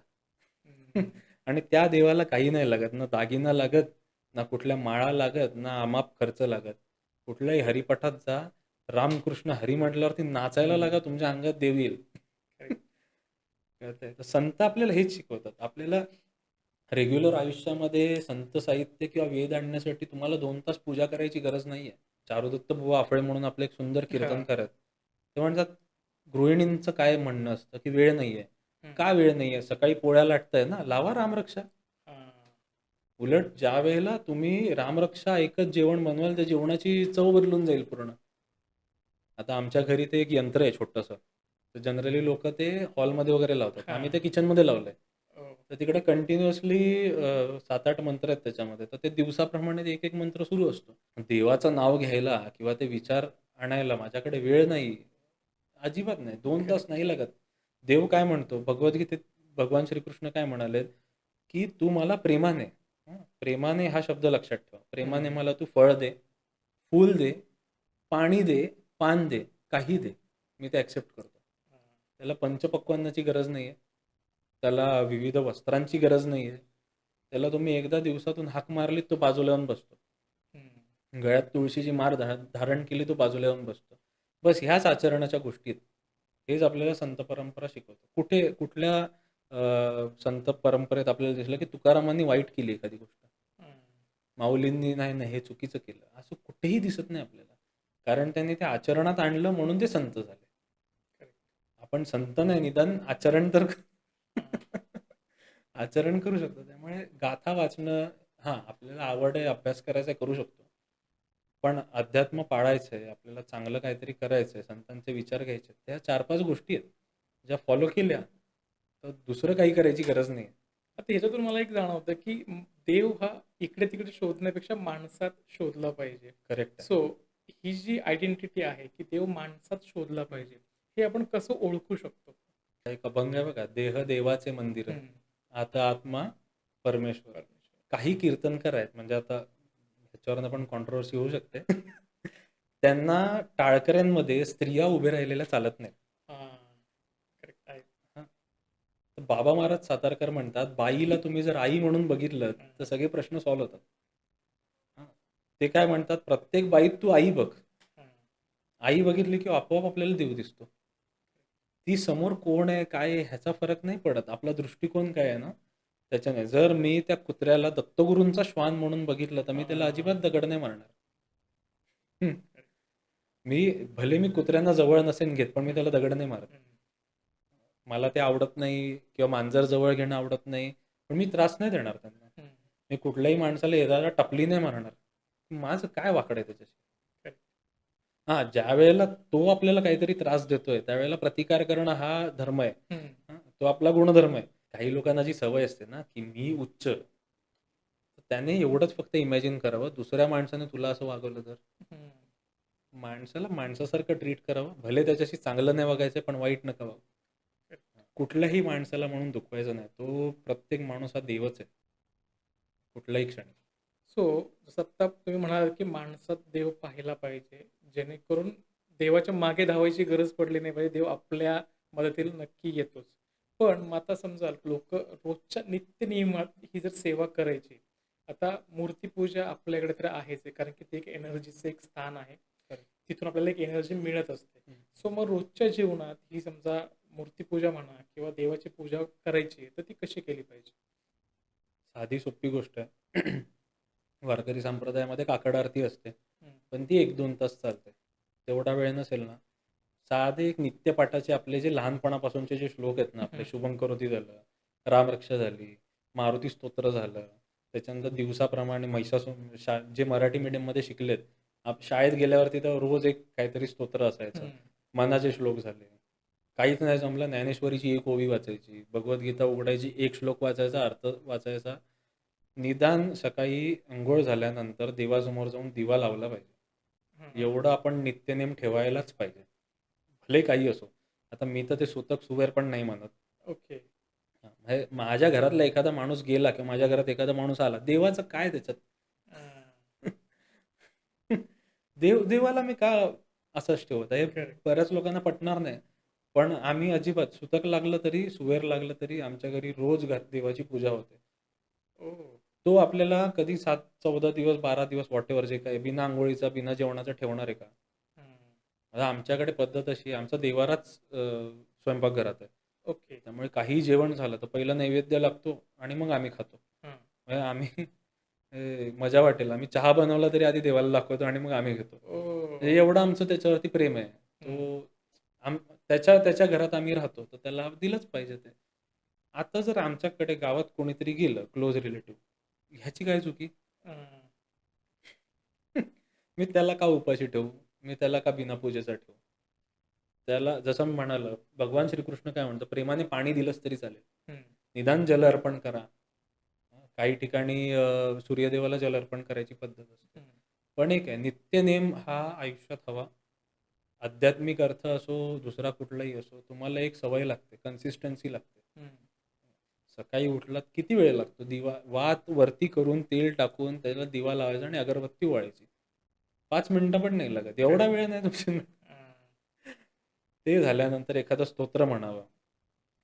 हं. आणि त्या देवाला काही नाही लागत. ना दागिना लागत, ना कुठल्या माळा लागत, ना अमाप खर्च लागत. कुठल्याही हरिपाठात जा, रामकृष्ण हरी म्हटल्यावरती नाचायला लागा, हं. तुमच्या अंगात देव येईल. करेक्ट. कळतंय? तर संत आपल्याला हेच शिकवतात. आपल्याला रेग्युलर आयुष्यामध्ये संत साहित्य किंवा वेद आणण्यासाठी तुम्हाला 2 तास पूजा करायची गरज नाहीये. चारुदत्त बुवा आफळे म्हणून आपले एक सुंदर हां. कीर्तनकार आहेत. ते म्हणतात, गृहिणींचं काय म्हणणं असतं, की वेळ नाहीये. हं. का वेळ नाहीये? सकाळी पोळ्या लाटताय ना, लावा रामरक्षा. हां. उलट ज्यावेळेला तुम्ही रामरक्षा ऐकत जेवण बनवाल, त्या जेवणाची चव बदलून जाईल पूर्ण. आता आमच्या घरी ते एक यंत्र आहे छोटंसं. तर जनरली लोकं ते हॉलमध्ये वगैरे लावतात. आम्ही ते हां. किचनमध्ये लावलंय. ओह! तर तिकडे कंटिन्युअसली 7-8 मंत्र आहेत त्याच्यामध्ये. तर ते दिवसाप्रमाणे एक-एक मंत्र सुरू असतो. देवाचं नाव घ्यायला किंवा ते विचार आणायला माझ्याकडे वेळ नाही. अजिबात नाही. 2 तास करेक्ट. नाही लागत. देव काय म्हणतो? भगवद्गीतेत भगवान श्रीकृष्ण काय म्हणालेत, की "तू मला प्रेमाने" प्रेमाने हा शब्द लक्षात ठेवा. प्रेमाने हं. मला तू फळ दे, फूल दे, पाणी दे, पान दे, काही दे. मी ते ॲक्सेप्ट करतो. हां. त्याला पंचपक्वान्नाची गरज नाहीये. त्याला विविध वस्त्रांची गरज नाहीये. त्याला तुम्ही एकदा दिवसातून हाक मारलीत, तो बाजूला येऊन बसतो. हं. गळ्यात तुळशीची माळ धारण केली, तो बाजूला येऊन बसतो. बस ह्याच आचरणाच्या गोष्टी आहेत. हेच आपल्याला संत परंपरा शिकवते. कुठल्या संत परंपरेत आपल्याला दिसलं, की तुकारामांनी वाईट केली एखादी गोष्ट. हं. माऊलींनी नाही, नाही हे चुकीचं केलं. असं कुठेही दिसत नाही आपल्याला. कारण त्यांनी ते आचरणात आणलं म्हणून ते संत झाले. करेक्ट. आपण संत नाही, निदान आचरण तर हां. आचरण करू शकतो. त्यामुळे गाथा वाचणं, हां, आपल्याला आवड आहे, अभ्यास करायचा आहे, करू शकतो. पण अध्यात्म पाळायचं आहे, आपल्याला चांगलं काहीतरी करायचं आहे, संतांचे विचार घ्यायचे आहेत. त्या 4-5 गोष्टी आहेत. ज्या फॉलो केल्या, तर दुसरं काही करायची गरज नाही. आता ह्याच्यातून मला एक जाणवतं, की देव हा इकडे-तिकडे शोधण्यापेक्षा माणसात शोधला पाहिजे. करेक्ट आहे. सो ही जी आयडेंटिटी आहे, की देव माणसात शोधला पाहिजे, हे आपण कसं ओळखू शकतो? एक अभंग आहे बघा, देह देवाचे मंदिर, हं. आता आत्मा परमेश्वर. परमेश्वर. काही कीर्तनकार आहेत, म्हणजे आता ह्याच्यावरनं पण कॉन्ट्रोवर्सी होऊ शकते. त्यांना टाळकऱ्यांमध्ये स्त्रिया उभे राहिलेल्या चालत नाही. हां. करेक्ट आहे. हां. तर बाबा महाराज सातारकर म्हणतात, बाईला तुम्ही जर आई म्हणून बघितलं, हं, तर सगळे प्रश्न सॉल्व्ह होतात. हां. ते काय म्हणतात, प्रत्येक बाईत तू आई बघ. हं. आई बघितली की आपोआप आपल्याला देव दिसतो. ती समोर कोण आहे, काय आहे ह्याचा फरक नाही पडत. आपला दृष्टिकोन काय आहे ना, त्याच्याने. जर मी त्या कुत्र्याला दत्तगुरूंचा श्वान म्हणून बघितलं, तर मी त्याला अजिबात हां. दगड नाही मारणार. हं. करेक्ट. भले मी कुत्र्यांना जवळ नसेन घेत, पण मी हं, त्याला दगड नाही मारत. हं, मला ते आवडत नाही किंवा मांजर जवळ घेणं आवडत नाही, पण मी त्रास नाही देणार त्यांना. हं. मी कुठल्याही माणसाला येताना टपली नाही मारणार. माझं काय वाकड आहे त्याच्याशी? करेक्ट. हां, ज्यावेळेला तो आपल्याला काहीतरी त्रास देतोय, त्यावेळेला प्रतिकार करणं हा धर्म आहे. हं, हां, तो आपला गुणधर्म आहे. काही लोकांना जी सवय असते ना, की मी उच्च, तर त्याने एवढंच फक्त इमॅजिन करावं, दुसऱ्या माणसाने तुला असं वागवलं तर? हं. माणसाला माणसासारखं ट्रीट करावं. भले त्याच्याशी चांगलं नाही वागायचं, पण वाईट नका वागू. करेक्ट. कुठल्याही माणसाला म्हणून दुखवायचं नाही. तो प्रत्येक माणूस हा देवच आहे, कुठल्याही क्षणी. सो जसं आत्ता तुम्ही म्हणालात, की माणसात देव पाहिला पाहिजे, जेणेकरून देवाच्या मागे धावायची गरज पडली नाही पाहिजे. देव आपल्या मदतीला नक्की येतोच. पण मग आता समजा लोकं रोजच्या नित्यनियमात ही जर सेवा करायची, आता मूर्तीपूजा आपल्याकडे तर आहेच आहे, कारण की ते एक एनर्जीचं एक स्थान आहे. करेक्ट. तिथून आपल्याला एक एनर्जी मिळत असते. हं. सो मग रोजच्या जीवनात ही समजा मूर्तीपूजा म्हणा किंवा देवाची पूजा करायची आहे, तर ती कशी केली पाहिजे? साधी सोपी गोष्ट आहे. वारकरी संप्रदायामध्ये काकड आरती असते. हं, पण ती 1-2 तास चालते. तेवढा वेळ नसेल ना, साधे एक नित्यपाठाचे आपले जे लहानपणापासूनचे जे श्लोक आहेत ना, आपले हं, शुभं करोती झालं, रामरक्षा झाली, मारुती स्तोत्र झालं, त्याच्यानंतर दिवसाप्रमाणे जे मराठी मीडियममध्ये शिकलेत, शाळेत गेल्यावरती तर रोज एक काहीतरी स्तोत्र असायचं. हं, मनाचे श्लोक झाले. काहीच नाही जमलं, ज्ञानेश्वरीची एक ओवी वाचायची, भगवद्गीता उघडायची, एक श्लोक वाचायचा, अर्थ वाचायचा. निदान सकाळी अंघोळ झाल्यानंतर देवासमोर जाऊन दिवा लावला पाहिजे. हं, हं. एवढं आपण नित्यनेम ठेवायलाच पाहिजे. भले काही असो. आता मी तर ते सुतक सुवेर पण नाही मानत. ओके. म्हणजे माझ्या घरातला एखादा माणूस गेला किंवा माझ्या घरात एखादा माणूस आला, देवाचं काय त्याच्यात? हां. देवाला मी का असंच ठेवत आहे? करेक्ट. बऱ्याच लोकांना पटणार नाही. पण आम्ही अजिबात सुतक लागलं तरी, सुवेर लागलं तरी आमच्या घरी रोज देवाची पूजा होते. ओह! तो आपल्याला कधी 7, 14 दिवस, 12 दिवस व्हॉटएव्हर जे काही बिना अंघोळीचा, बिना जेवणाचा ठेवणार आहे का? हं. आता आमच्याकडे पद्धत अशी आहे, आमचा देव्हाराच स्वयंपाकघरात आहे. ओके. त्यामुळे काहीही जेवण झालं तर पहिला नैवेद्य लागतो आणि मग आम्ही खातो. हां. म्हणजे आम्ही मजा वाटेल, आम्ही चहा बनवला तरी आधी देवाला दाखवतो आणि मग आम्ही घेतो. ओह! म्हणजे एवढं आमचं त्याच्यावरती प्रेम आहे. हं. आम त्याच्या त्याच्या घरात आम्ही राहतो, तर त्याला दिलंच पाहिजे ते. आता जर आमच्याकडे गावात कोणीतरी गेलं क्लोज रिलेटिव्ह, ह्याची काय चुकी? हां. मी त्याला का उपाशी ठेवू? मी त्याला का बिना पूजेचा ठेवू? त्याला जसं मी म्हणालो, भगवान श्रीकृष्ण काय म्हणतो, प्रेमाने पाणी दिलंच तरी चालेल. हं, निदान जल अर्पण करा. काही ठिकाणी सूर्यदेवाला जल अर्पण करायची पद्धत असते. हं, पण एक आहे, नित्यनेम हा आयुष्यात हवा. आध्यात्मिक अर्थ असो, दुसरा कुठलाही असो, तुम्हाला एक सवय लागते, कन्सिस्टन्सी लागते. हं. सकाळी उठलात किती वेळ लागतो? वात वरती करून तेल टाकून त्याला दिवा लावायचा आणि अगरबत्ती ओवाळायची. 5 मिनिटं पण नाही लागत. एवढा करेक्ट. वेळ नाही तुमच्याकडे. हां. ते झाल्यानंतर एखादं स्तोत्र म्हणावं.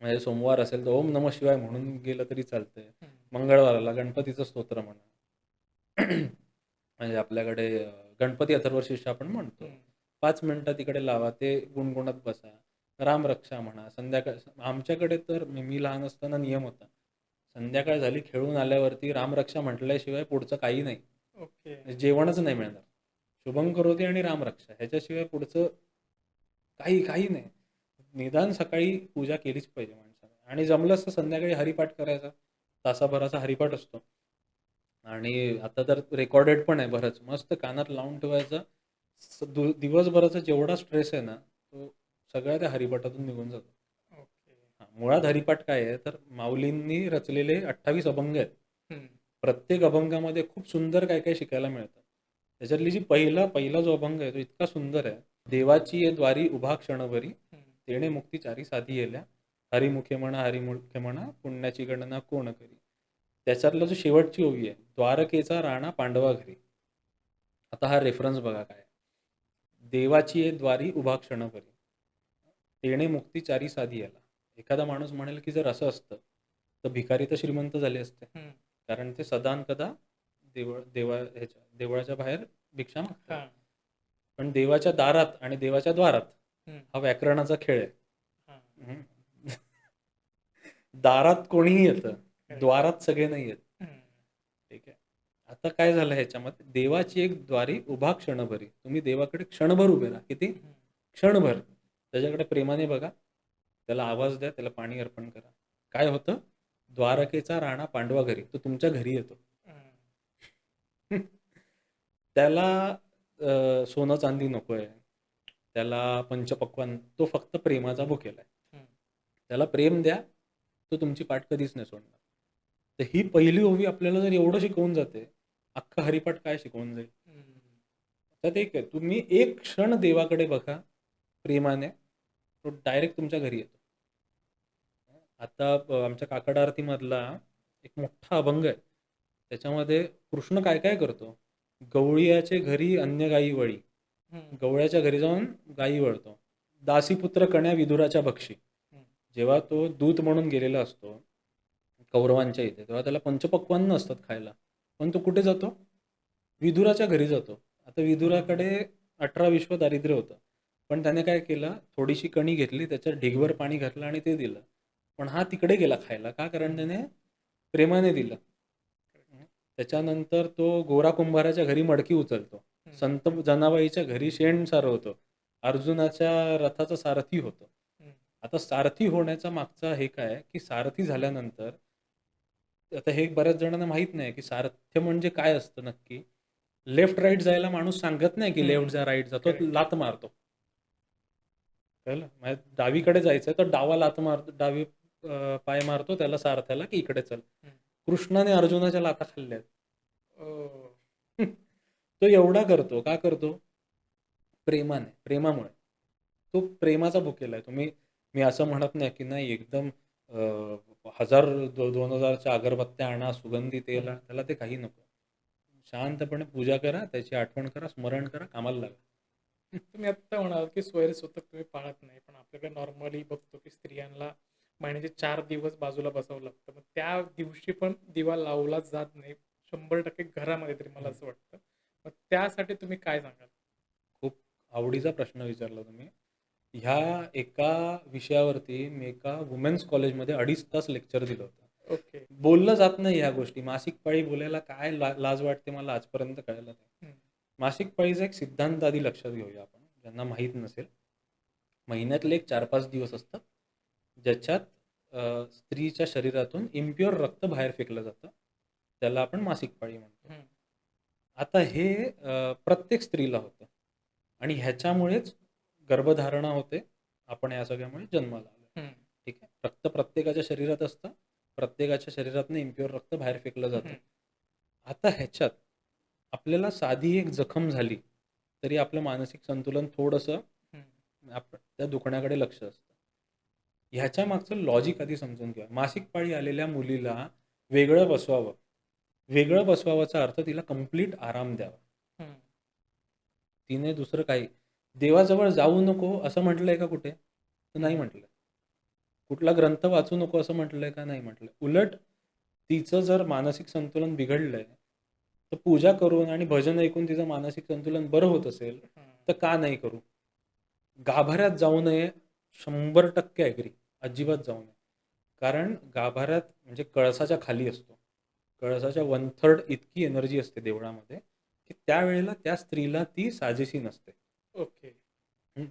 म्हणजे सोमवार असेल तर ओम नमः शिवाय म्हणून गेलं तरी चालतंय. हं, मंगळवाराला गणपतीचं स्तोत्र म्हणा. म्हणजे आपल्याकडे गणपती अथर्वशीर्ष आपण म्हणतो. हं, 5 मिनिटं तिकडे लावा, ते गुणगुणत बसा. रामरक्षा म्हणा. आमच्याकडे तर मी लहान असताना नियम होता. संध्याकाळ झाली खेळून आल्यावरती रामरक्षा म्हटल्याशिवाय पुढचं काही नाही. ओके. म्हणजे जेवणच नाही मिळणार. शुभं करोती आणि रामरक्षा ह्याच्याशिवाय पुढचं काही नाही. निदान सकाळी पूजा केलीच पाहिजे माणसाने आणि जमलंच तर संध्याकाळी हरिपाठ करायचा. तासाभराचा हरिपाठ असतो आणि आता तर रेकॉर्डेड पण आहे बरंच. मस्त कानात लावून ठेवायचा. दिवसभराचा जेवढा स्ट्रेस आहे ना, तो सगळा त्या हरिपाठातून निघून जातो. ओके. हां, मुळात हरिपाठ काय आहे, तर माऊलींनी रचलेले 28 अभंग आहेत. हं, प्रत्येक अभंगामध्ये खूप सुंदर काय-काय शिकायला मिळतं. त्याच्यातली जी पहिला जो अभंग आहे तो इतका सुंदर आहे. देवाची ये द्वारी उभा क्षणभरी, हम्म. तेणे मुक्तीचारी साधी येल्या, हरिमुखे म्हणा पुण्याची गणना कोण करी. त्याच्यातला जो शेवटची ओवी आहे, द्वारकेचा राणा पांडवा घरी. आता हा रेफरन्स बघा काय आहे. देवाची ये द्वारी उभा क्षणभरी, तेणे मुक्तीचारी साधी याला. एखादा माणूस म्हणेल की जर असं असतं तर भिकारी तर श्रीमंत झाले असते, हम्म. कारण ते सदानकदा देवळाच्या बाहेर भिक्षा मागतात. हा. पण देवाच्या दारात आणि देवाच्या द्वारात हम्म. हा व्याकरणाचा खेळ आहे. हा. हम्म. दारात कोणीही येतं, Correct. द्वारात सगळे नाही येत. हम्म. ठीक आहे. आता काय झालं ह्याच्यामध्ये, देवाची एक द्वारी उभा क्षणभरी. तुम्ही देवाकडे क्षणभर उभे राहा. किती? हम्म. क्षणभर. त्याच्याकडे प्रेमाने बघा, त्याला आवाज द्या, त्याला पाणी अर्पण करा. काय होतं? द्वारकेचा राणा पांडवा घरी, तो तुमच्या घरी येतो. हम्म. त्याला सोनं चांदी नकोय, त्याला पंचपक्वान्न, तो फक्त प्रेमाचा भुकेलाय. हम्म. त्याला प्रेम द्या, तो तुमची पाठ कधीच नाही सोडणार. तर ही पहिली ओवी आपल्याला जर एवढं शिकवून जाते, अख्खा हरिपाठ काय शिकवून जाईल. हम्म. तर ते काय, तुम्ही एक क्षण देवाकडे बघा प्रेमाने, तो डायरेक्ट तुमच्या घरी येतो. आता आमच्या काकड आरतीमधला एक मोठा अभंग आहे. त्याच्यामध्ये कृष्ण काय काय करतो. गवळीयाचे घरी अन्य गायी वळी, हम्म. गवळ्याच्या घरी जाऊन गायी वळतो. दासीपुत्र कण्या विदुराच्या भक्षी. हम्म. जेव्हा तो दूत म्हणून गेलेला असतो कौरवांच्या इथे, तेव्हा त्याला पंचपक्वान्न असतात खायला, पण तो कुठे जातो? विदुराच्या घरी जातो. आता विदुराकडे 18 विश्व दारिद्र्य होतं, पण त्याने काय केलं, थोडीशी कणी घेतली, त्याच्यात ढिगभर पाणी घातलं आणि ते दिलं. पण हा तिकडे गेला खायला, का? कारण त्याने प्रेमाने दिलं. त्याच्यानंतर तो गोरा कुंभाराच्या घरी मडकी उचलतो. हम्म. संत जनाबाईच्या घरी शेण सारवतो. अर्जुनाच्या रथाचा सारथी होतो. हम्म. आता सारथी होण्याचा मागचा हे काय, की सारथी झाल्यानंतर, आता हे बऱ्याच जणांना माहित नाही की सारथ्य म्हणजे काय असतं नक्की. लेफ्ट राईट जायला माणूस सांगत नाही की लेफ्ट जा राईट जा, तो Correct. लात मारतो. कळलं? म्हणजे डावीकडे जायचंय तर डावा लात मारतो, डावी पाय मारतो त्याला सारथ्याला की इकडे चल. हम्म. कृष्णाने अर्जुनाच्या लाता खाल्ल्यात. ओ. तो एवढा करतो, का करतो? प्रेमाने, प्रेमामुळे. तो प्रेमाचा भुकेला आहे. मी असं म्हणत नाही की नाही एकदम 1000-2000च्या अगरबत्त्या आणा, सुगंधी तेल आणा, त्याला ते काही नको. शांतपणे पूजा करा, त्याची आठवण करा, स्मरण करा, कामाला लागा. तुम्ही आत्ता म्हणाल की स्वयंस्वतक तुम्ही पाळत नाही, पण आपल्याकडे नॉर्मली बघतो की स्त्रियांना महिन्याचे 4 दिवस बाजूला बसावं लागतं. मग त्या दिवशी पण दिवा लावला जात नाही 100% घरामध्ये तरी, मला असं वाटतं. मग त्यासाठी तुम्ही काय सांगाल? खूप आवडीचा प्रश्न विचारला तुम्ही. ह्या एका विषयावरती मी एका वुमेन्स कॉलेजमध्ये 2.5 तास लेक्चर दिलं होतं. ओके. बोललं जात नाही ह्या गोष्टी. मासिक पाळी बोलायला काय लाज वाटते मला आजपर्यंत कळलं नाही. हम्म. मासिक पाळीचा एक सिद्धांत आधी लक्षात घेऊया आपण, ज्यांना माहीत नसेल. महिन्यातले एक 4-5 दिवस असतात ज्याच्यात स्त्रीच्या शरीरातून इम्प्युअर रक्त बाहेर फेकलं जातं. त्याला आपण मासिक पाळी म्हणतो. हम्म. आता हे प्रत्येक स्त्रीला होतं आणि ह्याच्यामुळेच गर्भधारणा होते. आपण या सगळ्यामुळे जन्माला आलो. हम्म. ठीक आहे. रक्त प्रत्येकाच्या शरीरात असतं. प्रत्येकाच्या शरीरातनं इम्प्युअर रक्त बाहेर फेकलं जातं. हम्म. आता ह्याच्यात आपल्याला साधी एक जखम झाली तरी आपलं मानसिक संतुलन थोडंसं हम्म. त्या दुखण्याकडे लक्ष असतं. ह्याच्या मागचं लॉजिक आधी समजून घ्या. मासिक पाळी आलेल्या मुलीला वेगळं बसवावं. वेगळं बसवावाचा अर्थ तिला कंप्लीट आराम द्यावा. हम्म. तिने दुसरं काही, देवाजवळ जाऊ नको असं म्हटलंय का कुठे? तर नाही म्हटलंय. कुठला ग्रंथ वाचू नको असं म्हटलंय का? नाही म्हटलंय. उलट तिचं जर मानसिक संतुलन बिघडलंय तर पूजा करून आणि भजन ऐकून तिचं मानसिक संतुलन बरं होत असेल हम्म. तर का नाही करू? गाभाऱ्यात जाऊ नये 100% ॲग्री. अजिबात जाऊ नये. कारण गाभाऱ्यात म्हणजे कळसाच्या खाली असतो. कळसाच्या 1/3 इतकी एनर्जी असते देवळामध्ये की त्यावेळेला त्या स्त्रीला ती साजेशी नसते. ओके. हं.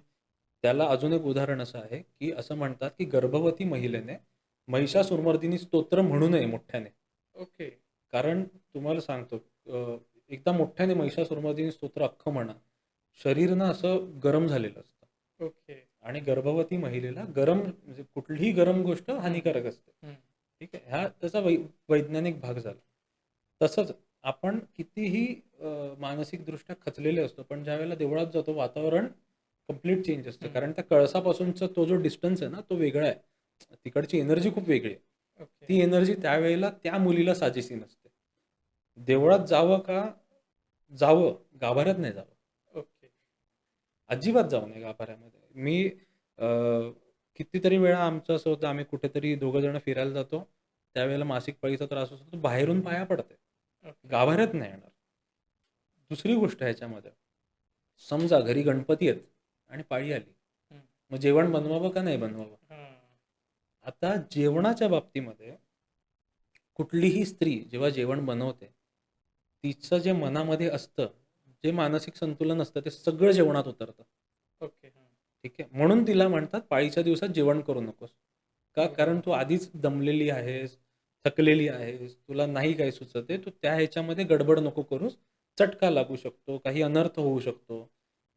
त्याला अजून एक उदाहरण असं आहे की असं म्हणतात की गर्भवती महिलेने महिषासुरमर्दिनी स्तोत्र म्हणू नये मोठ्याने. ओके. कारण तुम्हाला सांगतो, एकदा मोठ्याने महिषासुरमर्दिनी स्तोत्र अख्खं म्हणा, शरीर ना असं गरम झालेलं असतं. ओके. आणि गर्भवती महिलेला गरम म्हणजे कुठलीही गरम गोष्ट हानिकारक असते. हम्म. ठीक आहे. हा त्याचा वैज्ञानिक भाग झाला. तसंच आपण कितीही मानसिकदृष्ट्या खचलेले असतो, पण ज्यावेळेला देवळात जातो वातावरण कंप्लीट चेंज असतं. हं. कारण त्या कळसापासूनचा तो जो डिस्टन्स आहे ना, तो वेगळा आहे. तिकडची एनर्जी खूप वेगळी आहे. ओके. ती एनर्जी त्यावेळेला त्या मुलीला साजेशी नसते. देवळात जावं का? जावं, गाभाऱ्यात नाही जावं. ओके. अजिबात जाऊ नये गाभाऱ्यामध्ये. मी अ, कितीतरी वेळा आमचं असं होतं, आम्ही कुठेतरी दोघं जण फिरायला जातो. त्यावेळेला मासिक पाळीचा त्रास असतो, तो बाहेरून पाया पडते. ओके. गाभाऱ्यात नाही येणार. दुसरी गोष्ट ह्याच्यामध्ये, समजा घरी गणपती आहेत आणि पाळी आली. हं. मग जेवण बनवावं का नाही बनवावं? हां. आता जेवणाच्या बाबतीमध्ये कुठलीही स्त्री जेव्हा जेवण बनवते, तिचं जे मनामध्ये असतं, जे मानसिक संतुलन असतं, ते सगळं जेवणात उतरतं. ओके. हां. ठीक आहे. म्हणून तिला म्हणतात पाळीच्या दिवसात जेवण करू नकोस. का? ओके. कारण तू आधीच दमलेली आहेस, थकलेली आहेस, तुला नाही काही सुचत आहे. तू त्या ह्याच्यामध्ये गडबड नको करूस. चटका लागू शकतो, काही अनर्थ होऊ शकतो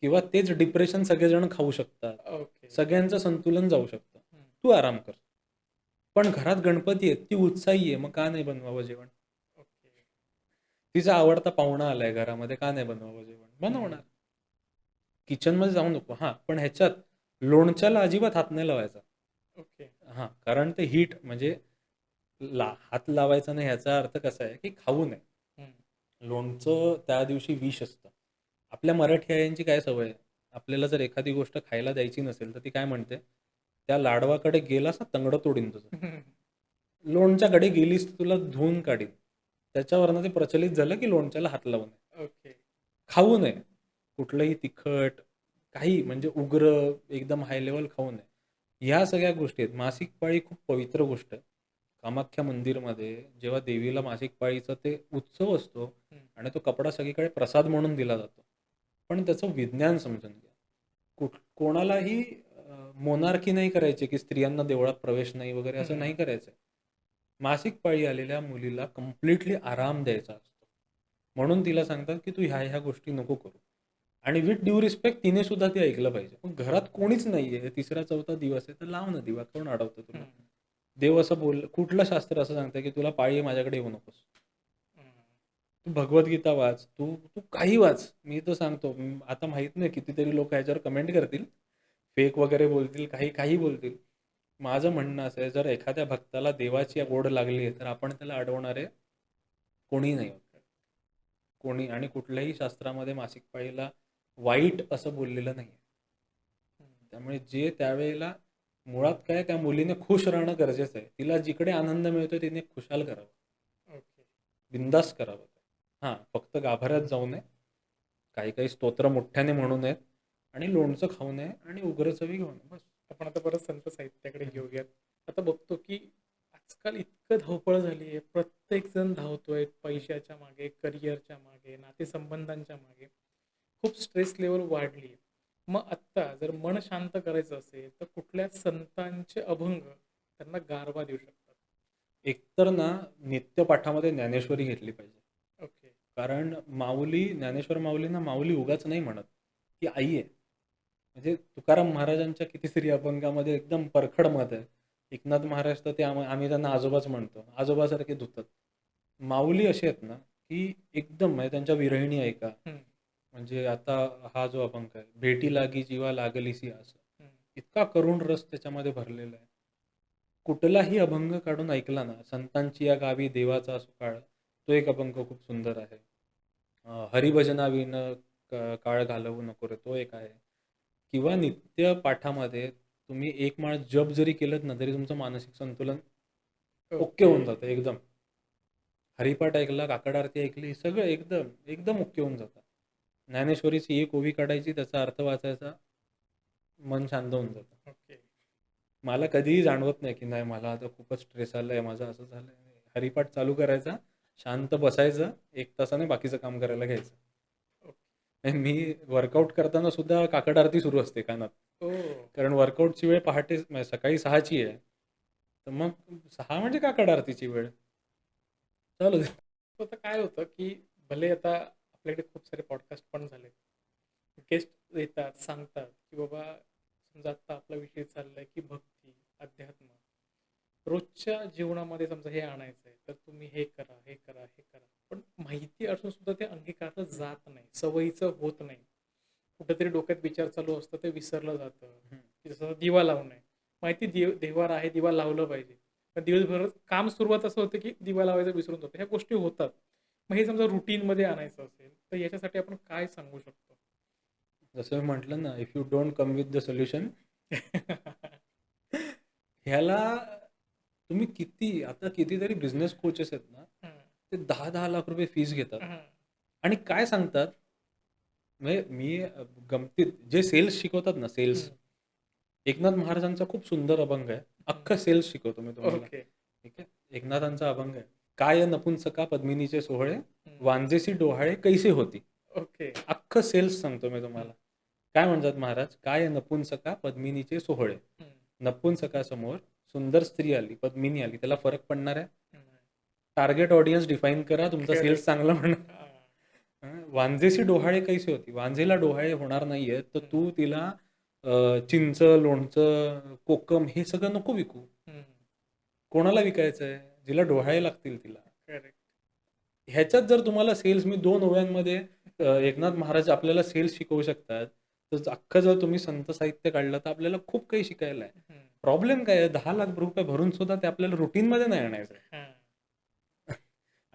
किंवा तेच डिप्रेशन सगळेजण खाऊ शकतात. ओके. सगळ्यांचं संतुलन जाऊ शकतं. हं. तू आराम कर. पण घरात गणपती आहेत, ती उत्साही आहे, मग का नाही बनवावं जेवण? ओके. तिचा आवडता पाहुणा आलाय घरामध्ये, का नाही बनवावं जेवण? हं. बनवणार. किचनमध्ये जाऊ नको. हां, पण ह्याच्यात लोणच्याला अजिबात हात नाही लावायचा. ओके. हां, कारण ते हीट म्हणजे हात लावायचा नाही ह्याचा अर्थ कसा आहे, की खाऊ नये. हं. लोणचं त्या दिवशी विष असतं. आपल्या मराठी आयांची काय सवय आहे, आपल्याला जर एखादी गोष्ट खायला द्यायची नसेल, तर ती काय म्हणते, "त्या लाडवाकडे गेलास ना तंगडं तोडीन तुझं." लोणच्याकडे गेलीस तर तुला धुवून काढीन. त्याच्यावरनं ते प्रचलित झालं, की लोणच्याला हात लावू नये. ओके. खाऊ नये. कुठलंही तिखट, काही म्हणजे उग्र, एकदम हाय लेव्हल खाऊ नये. ह्या सगळ्या गोष्टी आहेत. मासिक पाळी खूप पवित्र गोष्ट आहे. कामाख्या मंदिरमध्ये जेव्हा देवीला मासिक पाळीचा ते उत्सव असतो हं. आणि तो कपडा सगळीकडे प्रसाद म्हणून दिला जातो. पण त्याचं विज्ञान समजून घ्या. कोणालाही मोनार्की नाही करायची, की स्त्रियांना देवळात प्रवेश नाही वगैरे असं हं. नाही करायचंय. मासिक पाळी आलेल्या मुलीला कंप्लीटली आराम द्यायचा असतो. म्हणून तिला सांगतात, की तू ह्या-ह्या गोष्टी नको करू. आणि विथ ड्यू रिस्पेक्ट तिने सुद्धा ते ऐकलं पाहिजे. पण घरात कोणीच नाहीये, तिसरा-चौथा दिवस आहे, तर लाव ना दिवा. कोण अडवतं तुला? हं. देव असं कुठलं शास्त्र असं सांगतं, की तुला पाळी आहे माझ्याकडे येऊ नकोस. हं. तू भगवद्गीता वाच, तू तू काही वाच. मी तर सांगतो, आता माहीत नाही कितीतरी लोकं ह्याच्यावर कमेंट करतील, फेक वगैरे बोलतील, काही बोलतील. माझं म्हणणं असं आहे, जर एखाद्या भक्ताला देवाची ओढ लागली आहे, तर आपण त्याला अडवणारे कोणी नाही आहोत. कोणी आणि कुठल्याही शास्त्रामध्ये मासिक पाळीला वाईट असं बोललेलं नाहीये. हं. त्यामुळे जे त्यावेळेला मुळात काय त्या मुलीने खुश राहणं गरजेचं आहे. तिला जिकडे आनंद मिळतोय तिने खुशाल करावं. ओके. बिनधास्त करावं. हां, फक्त गाभाऱ्यात जाऊ नये. काही-काही स्तोत्र मोठ्याने म्हणू नयेत आणि लोणचं खाऊ नये आणि उग्र चवी घेऊ नये. बस. आपण आता परत संत साहित्याकडे हं, घेऊयात. आता बघतो, की आजकाल इतकं धावपळ झाली आहे. प्रत्येकजण धावतोय पैशाच्या मागे, करिअरच्या मागे, नातेसंबंधांच्या मागे. खूप स्ट्रेस लेव्हल वाढली आहे. मग आत्ता जर मन शांत करायचं असेल, तर कुठल्या संतांचे अभंग त्यांना गारवा देऊ शकतात? एकतर ना नित्यपाठामध्ये ज्ञानेश्वरी घेतली पाहिजे. ओके. कारण माऊली, ज्ञानेश्वर माऊलींना माऊली उगाच नाही म्हणत. ती आई आहे. म्हणजे तुकाराम महाराजांच्या कितीतरी अभंगामध्ये एकदम परखड मत आहे. एकनाथ महाराज तर ते आम्ही त्यांना आजोबाच म्हणतो. आजोबासारखे धुतात. माऊली असे आहेत ना, की एकदम म्हणजे त्यांच्या विरहिणी ऐका. हं. म्हणजे आता हा जो अभंग आहे, भेटी लागी जीवा लागलीसी आस. हं. इतका करुण रस त्याच्यामध्ये भरलेला आहे. कुठलाही अभंग काढून ऐकला ना, संतांची या गावी देवाचा सुकाळ, तो एक अभंग खूप सुंदर आहे. हरिभजनाविन काळ घालवू नको रे, तो एक आहे. किंवा नित्य पाठामध्ये तुम्ही एक माळ जप जरी केलत ना, तरी तुमचं मानसिक संतुलन ओके ओके. होऊन जातं एकदम. हरिपाठ ऐकला, काकड आरती ऐकली, सगळं एकदम, एकदम ओके होऊन जातं. ज्ञानेश्वरीची एक ओवी काढायची, त्याचा अर्थ वाचायचा, मन शांत होऊन जातं. ओके. मला कधीही जाणवत नाही, की नाही मला आता खूपच स्ट्रेस आलाय, माझं असं झालंय. हरिपाठ चालू करायचा, शांत बसायचं, 1 तासाने बाकीचं काम करायला घ्यायचं. ओके. आणि मी वर्कआउट करताना सुद्धा काकड आरती सुरू असते कानात. ओह! कारण वर्कआउटची वेळ पहाटे म्हणजे सकाळी 6ची आहे. तर मग 6 म्हणजे काकड आरतीची वेळ. चालू दे. तर आता काय होतं, की भले आता आपल्याकडे खूप सारे पॉडकास्ट पण झाले. गेस्ट येतात, सांगतात, की बाबा समजा आत्ता आपला विषय चाललाय, की भक्ती, अध्यात्म. रोजच्या जीवनामध्ये समजा हे आणायचंय, तर तुम्ही हे करा, हे करा, हे करा. पण माहिती असून सुद्धा ते अंगीकारलं जात नाही, सवयीचं होत नाही. कुठेतरी डोक्यात विचार चालू असतं, ते विसरलं जातं. हं. की जसं दिवा लावणं आहे. माहिती देव्हार आहे, दिवा लावलं पाहिजे. पण दिवसभर काम सुरुवात असं होतं, की दिवा लावायचं विसरून जातो. ह्या गोष्टी होतात. मग हे समजा रुटीनमध्ये आणायचं असेल, तर याच्यासाठी आपण काय सांगू शकतो? जसं मी म्हटलं ना, if you don't come with the solution ह्याला तुम्ही आता कितीतरी बिझनेस कोचेस आहेत ना, हं, ते 10-10 लाख रुपये फीस घेतात हं, आणि काय सांगतात, म्हणजे मी गमतीत जे सेल्स शिकवतात ना, सेल्स. हं, एकनाथ महाराजांचा खूप सुंदर अभंग आहे. हं. अख्खं सेल्स शिकवतो मी तुम्हाला. ओके. ठीक आहे. एकनाथांचा अभंग आहे. "काय नपुंसका पद्मिनीचे सोहळे, हं. वांजेसी डोहाळे कैसे होती." ओके. अख्खं सेल्स सांगतो मी हं, तुम्हाला. काय म्हणतात महाराज? "काय नपुंसका पद्मिनीचे सोहळे." हं, नपुंसकासमोर सुंदर स्त्री आली, पद्मिनी आली. त्याला फरक पडणार आहे? हं. टार्गेट ऑडियन्स डिफाईन करा. तुमचा सेल्स करेक्ट. चांगला म्हणा. हां. वांजेसी डोहाळे कैसे होती? वांजेला डोहाळे होणार नाहीयेत, तर हं, तू तिला चिंच, लोणचं, कोकम हे सगळं नको विकू. हं. कोणाला विकायचंय? जिला डोहाळे लागतील तिला. करेक्ट. ह्याच्यात जर तुम्हाला सेल्स मी 2 ओव्यांमध्ये एकनाथ महाराज आपल्याला सेल्स शिकवू शकतात. तर अख्खं जर तुम्ही संत साहित्य काढलं, तर आपल्याला खूप काही शिकायला आहे. हं, प्रॉब्लेम काय आहे, ₹10 लाख रुपये भरून सुद्धा ते आपल्याला रुटीनमध्ये नाही आणायचंय. हां.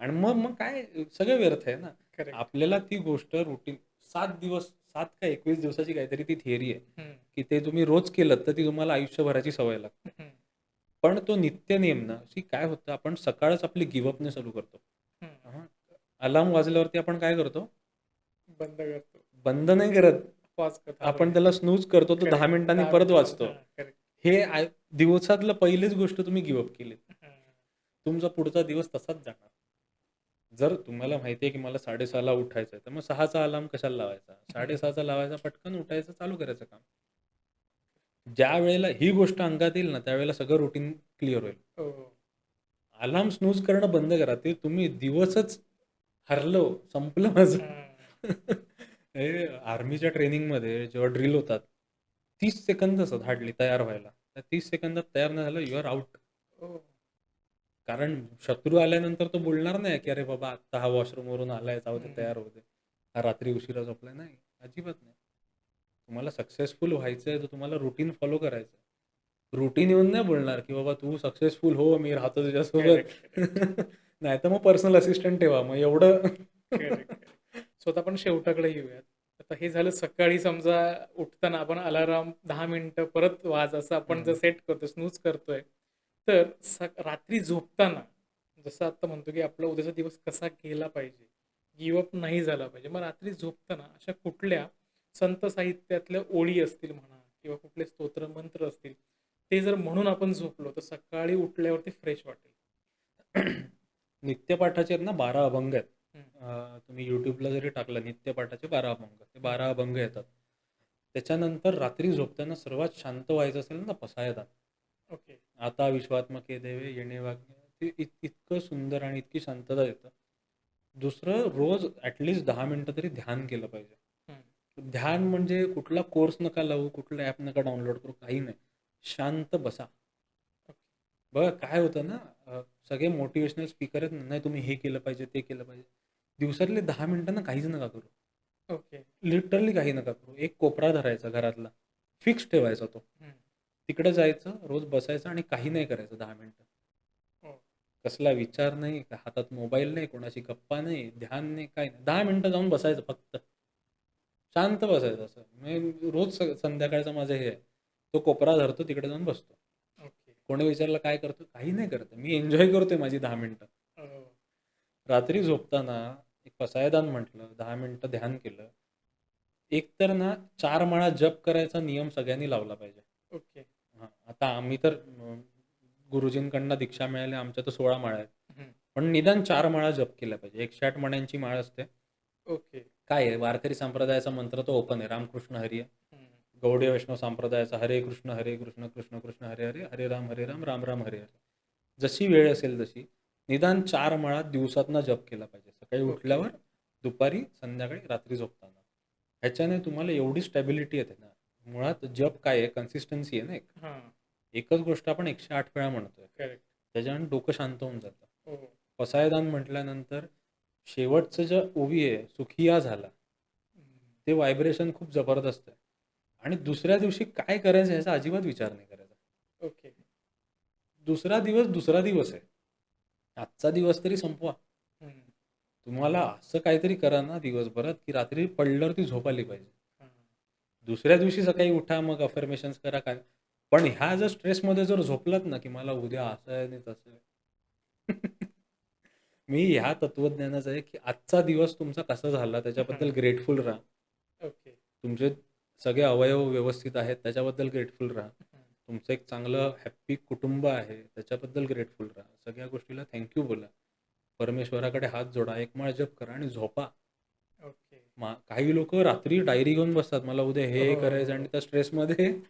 आणि मग मग काय सगळं व्यर्थ आहे ना. करेक्ट. आपल्याला ती गोष्ट रुटीन 7 दिवस 7 का 21 दिवसाची काहीतरी ती थिअरी आहे, हं, की ते तुम्ही रोज केलत तर ती तुम्हाला आयुष्यभराची सवय लागते. हं, पण तो नित्य नियम ना, काय होतं आपण सकाळच आपली गिव्ह चालू करतो. हं. अलार्म वाजल्यावरती आपण काय करतो? बंद करतो. बंद नाही करत. पॉज कर आपण थांबूया. त्याला स्नूज करतो, तर 10 करेक्ट. मिनिटांनी 10 परत मिनिटांनी. वाजतो. हां, करेक्ट. हे दिवसातलं पहिलीच गोष्ट तुम्ही गिव्ह केली. हां. तुमचा पुढचा दिवस तसाच जाणार. जर तुम्हाला माहिती आहे, की मला 6:30ला उठायचं आहे, तर मग 6चा अलार्म कशाला लावायचा? हं. 6:30चा लावायचा, पटकन उठायचं, चालू करायचं काम. ज्यावेळेला ही गोष्ट अंगात येईल ना, त्यावेळेला सगळं रुटीन क्लिअर होईल. हो. अलार्म स्नूज करणं बंद करा. ते तुम्ही दिवसच हरलो, संपलं माझं. हां. हे आर्मीच्या ट्रेनिंगमध्ये जेव्हा ड्रिल होतात, 30 सेकंद असतात हार्डली तयार व्हायला. त्या 30 सेकंदात तयार नाही झालं, यू आर आउट. हो. कारण शत्रू आल्यानंतर तो बोलणार नाही, की "अरे बाबा, आत्ता हा वॉशरूमवरून आलाय, जाऊ दे, हं. तयार होऊ दे. हा रात्री उशिरा झोपलाय." नाही, अजिबात नाही. तुम्हाला सक्सेसफुल व्हायचंय, तर तुम्हाला रुटीन फॉलो करायचं आहे. रुटीन येऊन नाही बोलणार, की "बाबा तू सक्सेसफुल हो, मी राहतो तुझ्यासोबत." Correct, correct. नाहीतर मग पर्सनल असिस्टंट ठेवा. मग एवढं करेक्ट, करेक्ट. सो आता आपण शेवटाकडे येऊयात. आता हे झालं सकाळी समजा उठताना आपण अलार्म 10 मिनिटं परत वाज असं आपण जर हं. सेट करतोय, स्नूज करतोय. तर रात्री झोपताना जसं आता म्हणतो, की आपला उद्याचा दिवस कसा गेला पाहिजे, गिव्ह अप नाही झाला पाहिजे. मग रात्री झोपताना अशा कुठल्या संत साहित्यातल्या ओळी असतील म्हणा किंवा कुठले स्तोत्र मंत्र असतील, ते जर म्हणून आपण झोपलो, तर सकाळी उठल्यावरती फ्रेश वाटेल. नित्यपाठाचे आहेत ना 12 अभंग आहेत. हं, तुम्ही YouTubeला जरी टाकलं नित्यपाठाचे 12 अभंग, ते 12 अभंग येतात. त्याच्यानंतर रात्री झोपताना सर्वात शांत व्हायचं असेल ना, पसायदान. ओके. आता विश्वात्मके देवे येणे वाग्य ते इतकं सुंदर आणि इतकी शांतता देतं. दुसरं रोज ॲटलीस्ट 10 मिनिटं तरी ध्यान केलं पाहिजे. हं, ध्यान म्हणजे कुठला कोर्स नका लावू, कुठलं ॲप नका डाउनलोड करू, काही नाही. शांत बसा. ओके. बघा काय होतं ना, सगळे मोटिव्हेशनल स्पीकर आहेत ना, नाही तुम्ही हे केलं पाहिजे, ते केलं पाहिजे. दिवसातले 10 मिनिटं ना काहीच नका करू. ओके. लिटरली काही नका करू. एक कोपरा धरायचा घरातला. फिक्स ठेवायचा तो. हं. तिकडे जायचं, रोज बसायचं आणि काही नाही करायचं 10 मिनिटं. हो. कसला विचार नाही, हातात मोबाईल नाही, कोणाशी गप्पा नाही, ध्यान नाही, काही नाही. 10 मिनिटं जाऊन बसायचं फक्त. शांत बसायचं असं. मी रोज संध्याकाळचं माझं हे आहे. तो कोपरा धरतो, तिकडे जाऊन बसतो. ओके. कोणी विचारलं काय करतो? काही नाही करत. मी एन्जॉय करतोय माझी 10 मिनिटं. हो. रात्री झोपताना एक पसायदान म्हटलं, 10 मिनिटं ध्यान केलं. एकतर ना 4 माळा जप करायचा नियम सगळ्यांनी लावला पाहिजे. ओके. हां, आता आम्ही तर गुरुजींकडनं दीक्षा मिळाली, आमच्या तर 16 माळा आहेत. हं. पण निदान 4 माळा जप केल्या पाहिजे. 108 मण्यांची माळ असते. ओके. काय आहे वारकरी संप्रदायाचा मंत्र तो ओपन आहे. रामकृष्ण हरी आहे. हं. गौडीय वैष्णव संप्रदायाचा हरे कृष्ण, कृष्ण कृष्ण हरे हरे, हरे राम, राम राम हरे हरे. जशी वेळ असेल तशी निदान 4 माळा दिवसातनं जप केला पाहिजे. सकाळी ओके. उठल्यावर, दुपारी, संध्याकाळी, रात्री झोपताना. ह्याच्याने तुम्हाला एवढी स्टॅबिलिटी येते ना. मुळात जप काय आहे कन्सिस्टन्सी आहे ना एक. हां. एकच गोष्ट आपण 108 वेळा म्हणतोय. करेक्ट. त्याच्याने डोकं शांत होऊन जातं. हो. पसायदान म्हटल्यानंतर शेवटचं ज्या ओवी आहे, सुखिया झाला, हम्म. ते व्हायब्रेशन खूप जबरदस्त आहे. आणि दुसऱ्या दिवशी काय करायचं याचा अजिबात विचार नाही करायचा. ओके. दुसरा दिवस आहे. आजचा दिवस तरी संपवा. हम्म. तुम्हाला असं काहीतरी करा ना दिवसभरात, की रात्री पडल्यावरती झोप आली पाहिजे. हा. दुसऱ्या दिवशी सकाळी उठा, मग अफर्मेशन्स करा काय. पण ह्या जर स्ट्रेसमध्ये जर झोपलात ना, की मला उद्या असं आहे आणि तसं आहे. मी ह्या तत्वज्ञानाचा आहे, की आजचा दिवस तुमचा कसा झाला त्याच्याबद्दल हम्म. ग्रेटफुल राहा. ओके. तुमचे सगळे अवयव व्यवस्थित आहेत त्याच्याबद्दल ग्रेटफुल राहा. हम्म. तुमचं एक चांगलं हॅप्पी कुटुंब आहे त्याच्याबद्दल ग्रेटफुल राहा. सगळ्या गोष्टीला थँक्यू बोला. परमेश्वराकडे हात जोडा, एक माळ जप करा आणि झोपा. ओके. काही लोक रात्री डायरी घेऊन बसतात, मला उद्या हे करायचं, आणि हो. त्या स्ट्रेसमध्ये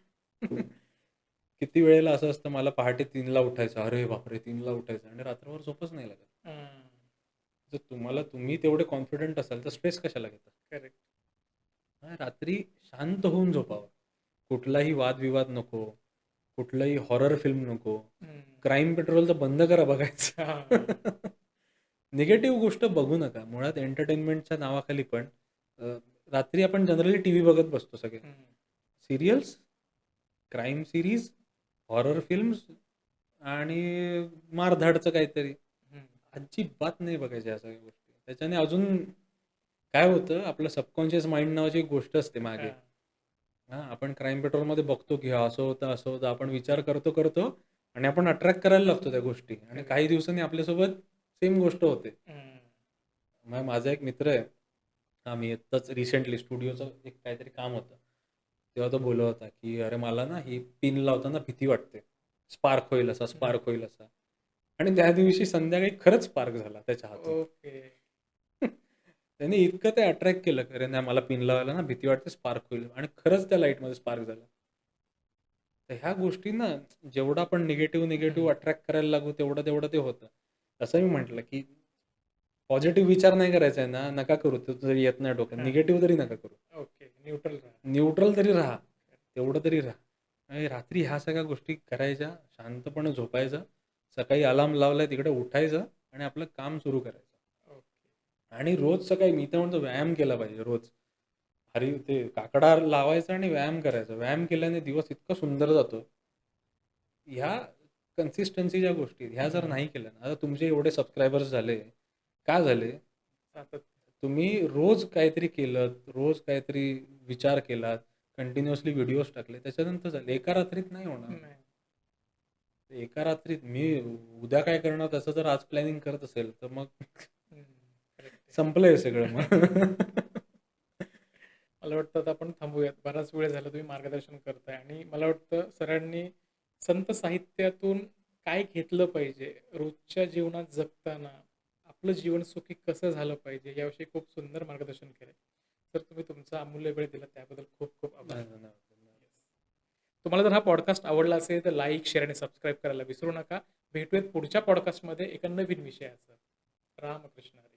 किती वेळेला असं असतं, मला पहाटे 3ला उठायचं, अरे बापरे 3ला उठायचं, आणि रात्रभर झोपच नाही लागत. हम्म. जर तुम्ही तेवढे कॉन्फिडंट असाल तर स्ट्रेस कशाला घेता. करेक्ट. रात्री शांत होऊन झोपावं. कुठलाही वादविवाद नको, कुठलंही हॉरर फिल्म नको, हम्म. क्राईम पेट्रोल तर बंद करा बघायचं. हा. निगेटिव्ह गोष्ट बघू नका. मुळात एंटरटेनमेंटच्या नावाखाली पण अ, रात्री आपण जनरली टीव्ही बघत बसतो सगळे. हम्म. Serials, crime series, horror films आणि मारधाडचं काहीतरी. हम्म. अजिबात नाही बघायच्या या सगळ्या गोष्टी. त्याच्याने अजून काय होतं, आपलं सबकॉन्शियस माइंड नावाची एक गोष्ट असते मागे. हा. हां, आपण क्राईम पेट्रोलमध्ये बघतो, की असं होतं, असं होतं. आपण विचार करतो आणि आपण अट्रॅक्ट करायला लागतो त्या गोष्टी, आणि करेक्ट. काही दिवसांनी आपल्यासोबत सेम गोष्ट होते. हम्म. मग माझा एक मित्र आहे, आम्ही आत्ताच रिसेंटली स्टुडिओचं एक काहीतरी काम होतं. तेव्हा तो बोलत होता, की "अरे मला ना ही पिन लावताना भीती वाटते. स्पार्क होईल असा, हम्म. स्पार्क होईल असा." आणि त्या दिवशी संध्याकाळी खरंच स्पार्क झाला त्याच्या हातून. ओके. त्याने इतकं ते अट्रॅक्ट केलं, की "अरे नाही मला पिन लावायला ना भीती वाटते, स्पार्क होईल." आणि खरंच त्या लाईटमध्ये स्पार्क झाला. तर ह्या गोष्टी ना, जेवढं आपण निगेटिव्ह हम्म. अट्रॅक्ट करायला लागू तेवढं ते होतं. तसं मी म्हटलं, की पॉझिटिव्ह विचार नाही करायचा आहे ना, नका करू. तो जरी येत नाही डोक्यात. हा. निगेटिव्ह तरी नका करू. ओके. न्यूट्रल राहा. न्यूट्रल तरी राहा. तेवढं तरी राहा. आणि रात्री ह्या सगळ्या गोष्टी करायच्या, शांतपणे झोपायचं. सकाळी अलार्म लावलाय तिकडे उठायचं आणि आपलं काम सुरू करायचं. ओके. आणि रोज सकाळी मी तर म्हणतो व्यायाम केला पाहिजे रोज. अरे ते काकडा लावायचा आणि व्यायाम करायचा. व्यायाम केल्याने दिवस इतका सुंदर जातो. ह्या कन्सिस्टन्सी ज्या गोष्टी ह्या जर हम्म. नाही केल्या ना, आता तुमचे एवढे सबस्क्रायबर्स झाले. का झाले? सातत्य. तुम्ही रोज काहीतरी केलंत, रोज काहीतरी विचार केलात, कंटिन्युअसली व्हिडिओज टाकले, त्याच्यानंतर झाले. एका रात्रीत नाही होणार. नाही. एका रात्रीत मी उद्या काय करणार त्याचं जर आज प्लॅनिंग करत असेल, तर मग हम्म. करेक्ट आहे. संपलंय सगळं मग. मला वाटतं आता आपण थांबूयात. बराच वेळ झाला तुम्ही मार्गदर्शन करताय आणि मला वाटतं सरांनी संत साहित्यातून काय घेतलं पाहिजे, रोजच्या जीवनात जगताना आपलं जीवन सुखी कसं झालं पाहिजे, याविषयी खूप सुंदर मार्गदर्शन केलंय. तर तुम्ही तुमचा अमूल्य वेळ दिला त्याबद्दल खूप खूप आभार. नाही, नाही, नाही. येस. तुम्हाला जर हा पॉडकास्ट आवडला असेल तर लाईक, शेअर आणि सबस्क्राईब करायला विसरू नका. भेटूयात पुढच्या पॉडकास्टमध्ये एका नवीन विषयासह. रामकृष्ण हरी.